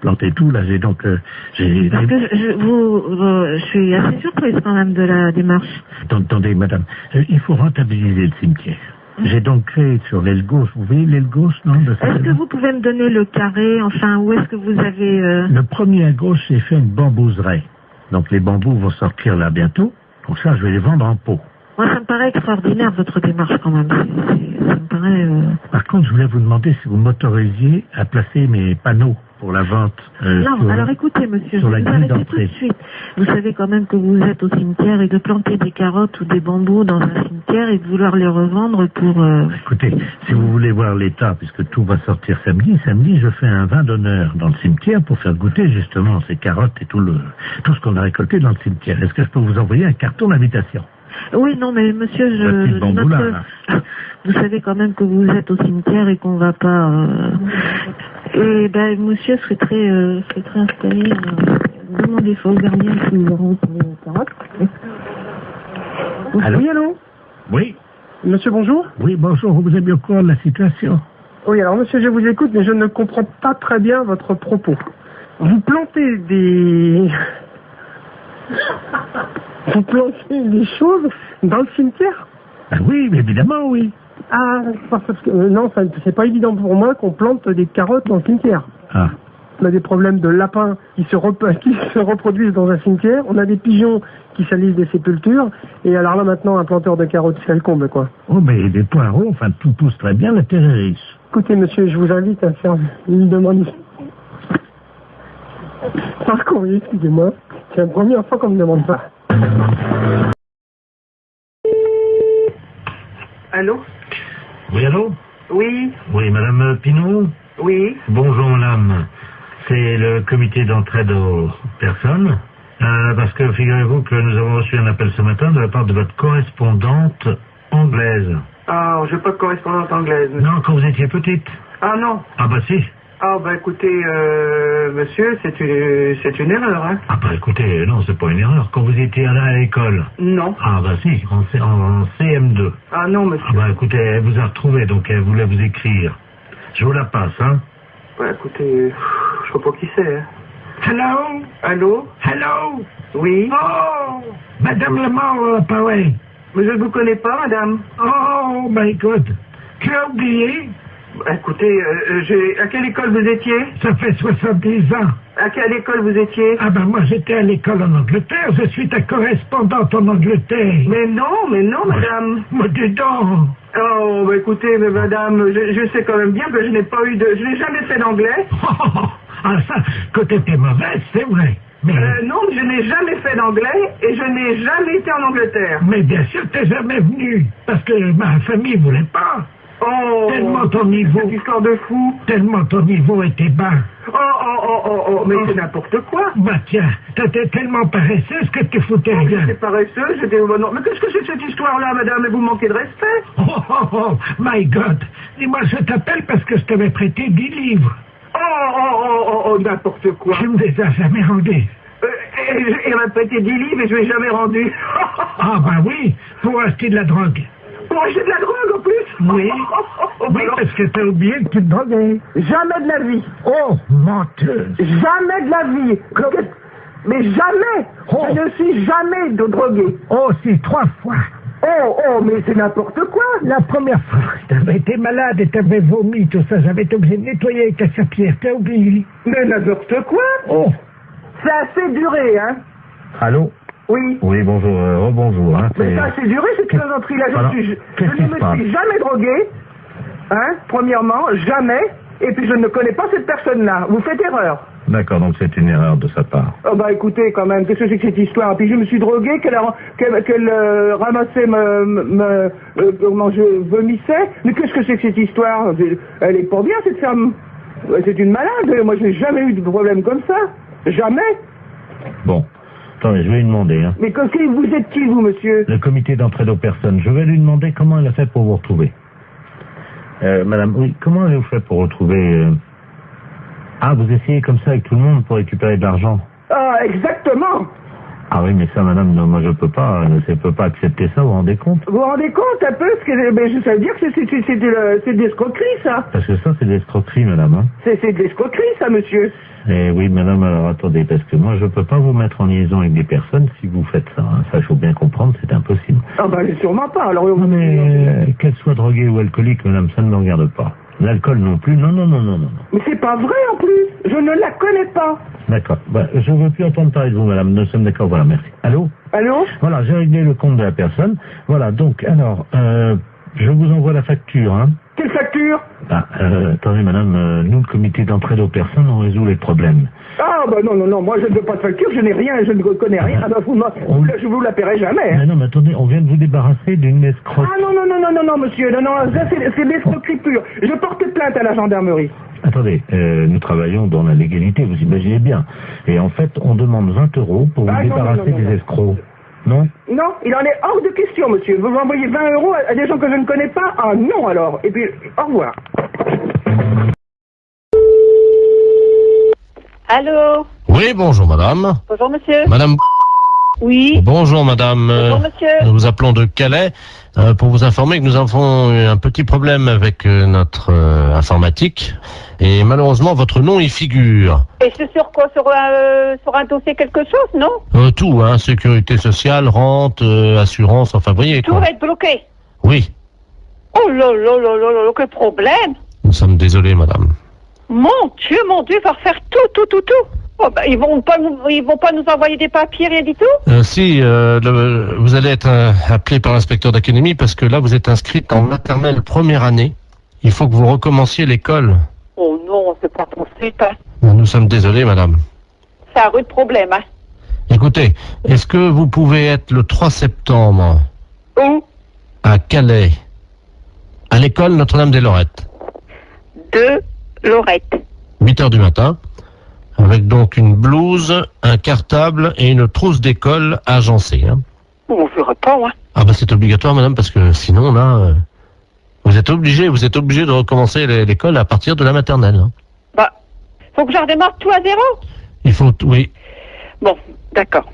planter tout. Là, j'ai donc... Parce que je suis assez surprise quand même de la démarche. Attendez, madame, il faut rentabiliser le cimetière. J'ai donc créé sur l'aile gauche, vous voyez l'aile gauche, non? Est-ce que vous pouvez me donner le carré, enfin, où est-ce que vous avez... Le premier à gauche, j'ai fait une bambouserie. Donc les bambous vont sortir là bientôt. Donc ça, je vais les vendre en pot. Moi, ça me paraît extraordinaire, votre démarche, quand même. Ça me paraît... Par contre, je voulais vous demander si vous m'autorisiez à placer mes panneaux pour la vente. Non, alors écoutez, monsieur, je vais vous arrêter tout de suite. Vous savez quand même que vous êtes au cimetière et de planter des carottes ou des bambous dans un cimetière et de vouloir les revendre pour... Écoutez, si vous voulez voir l'état, puisque tout va sortir samedi, je fais un vin d'honneur dans le cimetière pour faire goûter justement ces carottes et tout ce qu'on a récolté dans le cimetière. Est-ce que je peux vous envoyer un carton d'invitation? Oui, non, mais monsieur, vous savez quand même que vous êtes au cimetière et qu'on va pas... Et ben, monsieur serait très installé. Demandez ça au gardien qui nous auront les carottes. Allô? Oui, allô? Oui. Monsieur, bonjour? Oui, bonjour, vous êtes bien au courant de la situation? Oui, alors monsieur, je vous écoute, mais je ne comprends pas très bien votre propos. Vous plantez des... Vous plantez des choses dans le cimetière? Ben oui, évidemment, oui. Ah, parce que non, c'est pas évident pour moi qu'on plante des carottes dans le cimetière. Ah. On a des problèmes de lapins qui se reproduisent dans un cimetière. On a des pigeons qui salissent des sépultures. Et alors là, maintenant, un planteur de carottes, c'est le comble, quoi. Oh, mais des poireaux, enfin, tout pousse très bien, la terre est riche. Écoutez, monsieur, je vous invite à faire une demande Pardon, oui, excusez-moi. C'est la première fois qu'on me demande ça. Allô? Oui, allô? Oui, Oui, madame Pinot? oui. Bonjour, madame. C'est le comité d'entraide aux personnes. Parce que figurez-vous que nous avons reçu un appel ce matin de la part de votre correspondante anglaise. Ah, j'ai pas de correspondante anglaise. Non, quand vous étiez petite. Ah non. Ah bah si. Ah bah écoutez, monsieur, c'est une erreur, hein. Ah bah écoutez, non, c'est pas une erreur. Quand vous étiez là à l'école. Non. Ah bah si, en CM2. Ah non, monsieur. Ah bah écoutez, elle vous a retrouvé, donc elle voulait vous écrire. Je vous la passe, hein. Bah écoutez, je sais pas qui c'est, hein. Hello? Allô? Hello? Oui? Oh! Madame Lemort, l'appareil. Mais je ne vous connais pas, madame. Oh, my God. Tu as oublié? Bah, écoutez, à quelle école vous étiez? Ça fait 70 ans. À quelle école vous étiez? Ah ben moi j'étais à l'école en Angleterre, je suis ta correspondante en Angleterre. Mais non, madame. Moi dis donc. Oh, bah écoutez, mais madame, je sais quand même bien que je n'ai jamais fait d'anglais. Ah ça, côté t'es mauvaise, c'est vrai. Mais... non, je n'ai jamais fait d'anglais et je n'ai jamais été en Angleterre. Mais bien sûr t'es jamais venu, parce que ma famille voulait pas. Oh, tellement ton niveau, cette histoire de fou. Tellement ton niveau était bas. Mais c'est n'importe quoi. Bah tiens, t'étais tellement paresseuse que tu foutais rien. J'étais paresseuse, non. Mais qu'est-ce que c'est que cette histoire-là, madame? Et vous manquez de respect. Oh, my God. Dis-moi, je t'appelle parce que je t'avais prêté 10 livres. N'importe quoi. Tu me les as jamais rendus. Il m'a prêté 10 livres et je ne l'ai jamais rendu. Ah bah oui, pour acheter de la drogue. Pour acheter de la drogue en plus? Oui. Oui, parce que t'as oublié que tu te droguais. Jamais de la vie. Oh, menteuse. Jamais de la vie. Mais jamais. Oh. Je ne suis jamais drogué. Oh, si, 3 fois. Oh, mais c'est n'importe quoi. La première fois, t'avais été malade et t'avais vomi, tout ça. J'avais été obligé de nettoyer avec ta serpillière. T'as oublié. Mais n'importe quoi. Oh. Ça a assez duré, hein. Allô? Oui. Oui, bonjour, rebonjour. Hein, mais ça a assez duré, cette plaisanterie-là. Je ne me suis jamais drogué, hein, premièrement, jamais, et puis je ne connais pas cette personne-là. Vous faites erreur. D'accord, donc c'est une erreur de sa part. Oh bah écoutez, quand même, qu'est-ce que c'est que cette histoire? Puis je me suis drogué, qu'elle ramassait comment je vomissais. Mais qu'est-ce que c'est que cette histoire? Elle est pas bien, cette femme. C'est une malade. Moi, je n'ai jamais eu de problème comme ça. Jamais. Bon. Attendez, je vais lui demander. Hein. Mais vous êtes qui, vous, monsieur? Le comité d'entraide aux personnes. Je vais lui demander comment elle a fait pour vous retrouver. Madame, oui, comment avez-vous fait pour retrouver... Ah, vous essayez comme ça avec tout le monde pour récupérer de l'argent? Ah, exactement. Ah oui, mais ça, madame, non, moi je peux pas accepter ça, vous vous rendez compte? Vous vous rendez compte un peu? Ça veut dire que c'est de l'escroquerie, ça. Parce que ça, c'est de l'escroquerie, madame. Hein. C'est de l'escroquerie, ça, monsieur. Eh oui, madame, alors attendez, parce que moi je peux pas vous mettre en liaison avec des personnes si vous faites ça. Hein. Ça, il faut bien comprendre, c'est impossible. Ah bah sûrement pas, alors... Non, mais qu'elle soit droguée ou alcoolique, madame, ça ne me regarde pas. L'alcool non plus, non. Mais c'est pas vrai en plus, je ne la connais pas. D'accord, je ne veux plus entendre parler de vous, madame, nous sommes d'accord, voilà, merci. Allô? Allô? Voilà, j'ai réglé le compte de la personne. Voilà, donc, alors, je vous envoie la facture, hein. Quelle facture? Attendez, madame, nous, le comité d'entraide aux personnes, on résout les problèmes. Ah, bah non, moi je ne veux pas de facture, je n'ai rien, je ne connais rien. Ah, bah, je vous la paierai jamais. Hein. Mais non, mais attendez, on vient de vous débarrasser d'une escroque. Ah non, monsieur, non, ça c'est l'escroquerie pure. Je porte plainte à la gendarmerie. Attendez, nous travaillons dans la légalité, vous imaginez bien. Et en fait, on demande 20 € pour vous débarrasser des escrocs. Non? Non, il en est hors de question, monsieur. Vous envoyez 20 € à des gens que je ne connais pas? Ah non, alors. Et puis, au revoir. Allô? Oui, bonjour madame. Bonjour monsieur. Madame. Oui. Bonjour madame. Bonjour monsieur. Nous vous appelons de Calais pour vous informer que nous avons eu un petit problème avec notre informatique et malheureusement votre nom y figure. Et c'est sur quoi? Sur un dossier quelque chose, non? Tout, hein, sécurité sociale, rente, assurance, enfin voyez Tout quoi. va être bloqué. Oui. Oh là, quel problème. Nous sommes désolés madame. Mon Dieu, il va refaire tout. Oh, bah, ils vont pas nous envoyer des papiers, rien du tout? Si, vous allez être appelé par l'inspecteur d'académie parce que là vous êtes inscrite en maternelle première année. Il faut que vous recommenciez l'école. Oh non, c'est pas possible. Nous sommes désolés madame. c'est un rude problème, hein. Écoutez, est-ce que vous pouvez être le 3 septembre Où? à Calais, à l'école Notre-Dame-des-Lorettes, De Lorette. 8h du matin, avec donc une blouse, un cartable et une trousse d'école agencée. Hein. On ne verra pas, hein. Ah bah c'est obligatoire, madame, parce que sinon, là, vous êtes obligé de recommencer l'école à partir de la maternelle. Hein. Bah, faut que je redémarre tout à zéro. Il faut, oui. Bon, d'accord.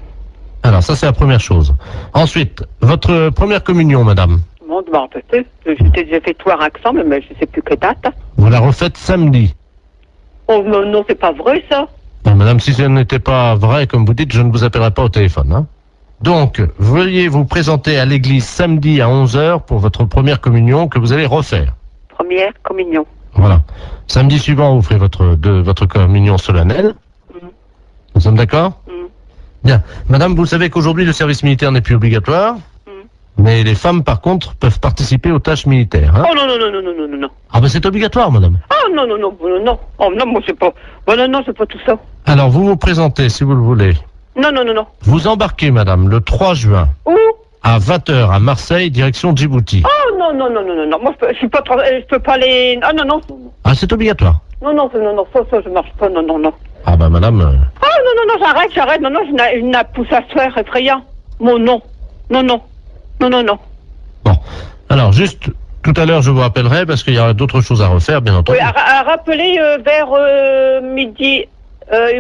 Alors ça c'est la première chose. Ensuite, votre première communion, madame. Bon, bah, peut-être. J'étais déjà fait tout à Raxan, mais je sais plus que date. Vous la refaites samedi. Oh, non, non, c'est pas vrai, ça. Non, madame, si ce n'était pas vrai, comme vous dites, je ne vous appellerai pas au téléphone. Hein. Donc, veuillez vous présenter à l'église samedi à 11h pour votre première communion que vous allez refaire. Première communion. Voilà. Samedi suivant, vous ferez votre communion solennelle. Nous sommes d'accord? Bien. Madame, vous savez qu'aujourd'hui, le service militaire n'est plus obligatoire. Mais les femmes, par contre, peuvent participer aux tâches militaires. Hein. Oh non, non, non, non, non, non, non, non. Ah ben c'est obligatoire, madame. Oh non, non, non, non, non. Oh non, moi c'est pas... Oh non, non, c'est pas tout ça. Alors, vous vous présentez, si vous le voulez. Non, non, non, non. Vous embarquez, madame, le 3 juin. Où? À 20h à Marseille, direction Djibouti. Oh non, non, non, non, non, non. Moi, je suis pas... Je peux pas aller... Ah non, non. Ah, c'est obligatoire. Non, non, non, non, ça, je marche pas, non, non, non. Ah ben, madame... Ah non, non, non, j'arrête, non, non, je n'ai pousse à se faire effrayant. Mon non. Non, non. Non, non, non. Bon. Alors, juste, tout à l'heure, je vous rappellerai, parce qu'il y aura d'autres choses à refaire, bien entendu. Oui, à rappeler vers midi,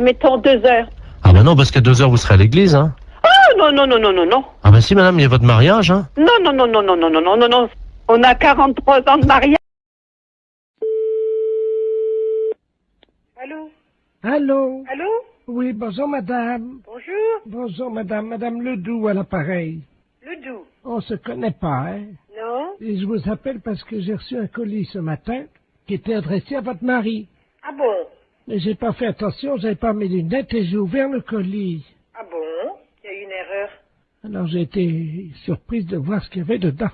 mettons 2h. Ah ben non, parce qu'à 2h, vous serez à l'église, hein. Oh non, non, non, non, non, non. Ah ben si, madame, il y a votre mariage, hein. Non, non, non, non, non, non, non, non, non, non. On a 43 ans de mariage. Allô? Allô? Allô? Oui, bonjour madame. Bonjour. Bonjour madame, madame Ledoux à l'appareil. Ledoux. On se connaît pas, hein? Non. Et je vous appelle parce que j'ai reçu un colis ce matin qui était adressé à votre mari. Ah bon? Mais j'ai pas fait attention, j'avais pas mes lunettes et j'ai ouvert le colis. Ah bon? Il y a eu une erreur. Alors j'ai été surprise de voir ce qu'il y avait dedans.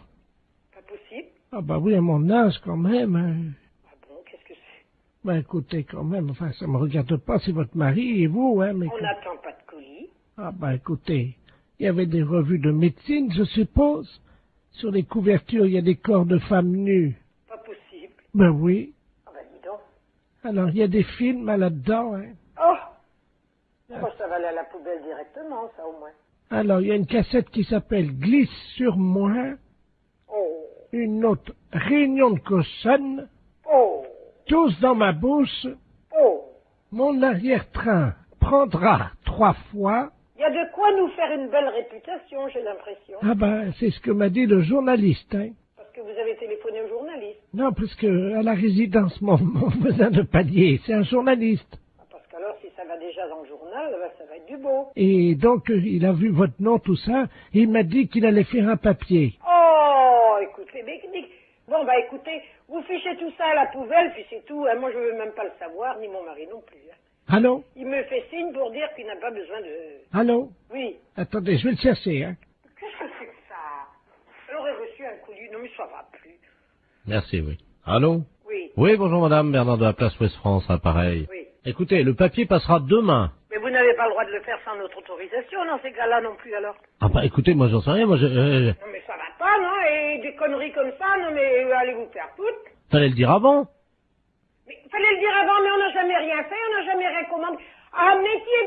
Pas possible. Ah bah oui, à mon âge quand même. Hein. Ah bon, qu'est-ce que c'est? Ben écoutez, quand même, enfin ça me regarde pas, c'est votre mari et vous, hein, mais... On n'attend pas de colis. Ah ben écoutez, il y avait des revues de médecine, je suppose. Sur les couvertures, il y a des corps de femmes nues. Pas possible. Ben oui. Ah ben dis donc. Alors il y a des films là-dedans, hein. Oh! Bon, ça va aller à la poubelle directement, ça au moins. Alors il y a une cassette qui s'appelle Glisse sur moi. Oh! Une autre, Réunion de Cossonne. Oh! Tous dans ma bouche. Oh! Mon arrière-train prendra 3 fois. Il y a de quoi nous faire une belle réputation, j'ai l'impression. Ah ben, c'est ce que m'a dit le journaliste, hein. Parce que vous avez téléphoné au journaliste. Non, parce que à la résidence, mon voisin de palier, c'est un journaliste. Parce qu'alors, si ça va déjà dans le journal, ben, ça va être du beau. Et donc, il a vu votre nom, tout ça, et il m'a dit qu'il allait faire un papier. Oh, écoutez, mais... Bon, bah écoutez, vous fichez tout ça à la poubelle, puis c'est tout. Hein. Moi, je veux même pas le savoir, ni mon mari non plus. Hein. Allô? Il me fait signe pour dire qu'il n'a pas besoin de... Allô? Oui. Attendez, je vais le chercher, hein. Qu'est-ce que c'est que ça? Elle aurait reçu un colis. Non, mais ça va plus. Merci, oui. Allô? Oui. Oui, bonjour madame, Bernard de la place Ouest France, appareil. Oui. Écoutez, le papier passera demain. Mais vous n'avez pas le droit de le faire sans notre autorisation, dans ces cas-là non plus, alors. Ah bah écoutez, moi j'en sais rien, moi je... Non, mais ça va pas, non? Et des conneries comme ça, non, mais allez vous faire foutre. Fallait le dire avant. Mais fallait le dire avant, mais on n'a jamais rien fait, on n'a jamais rien commandé. Ah, métier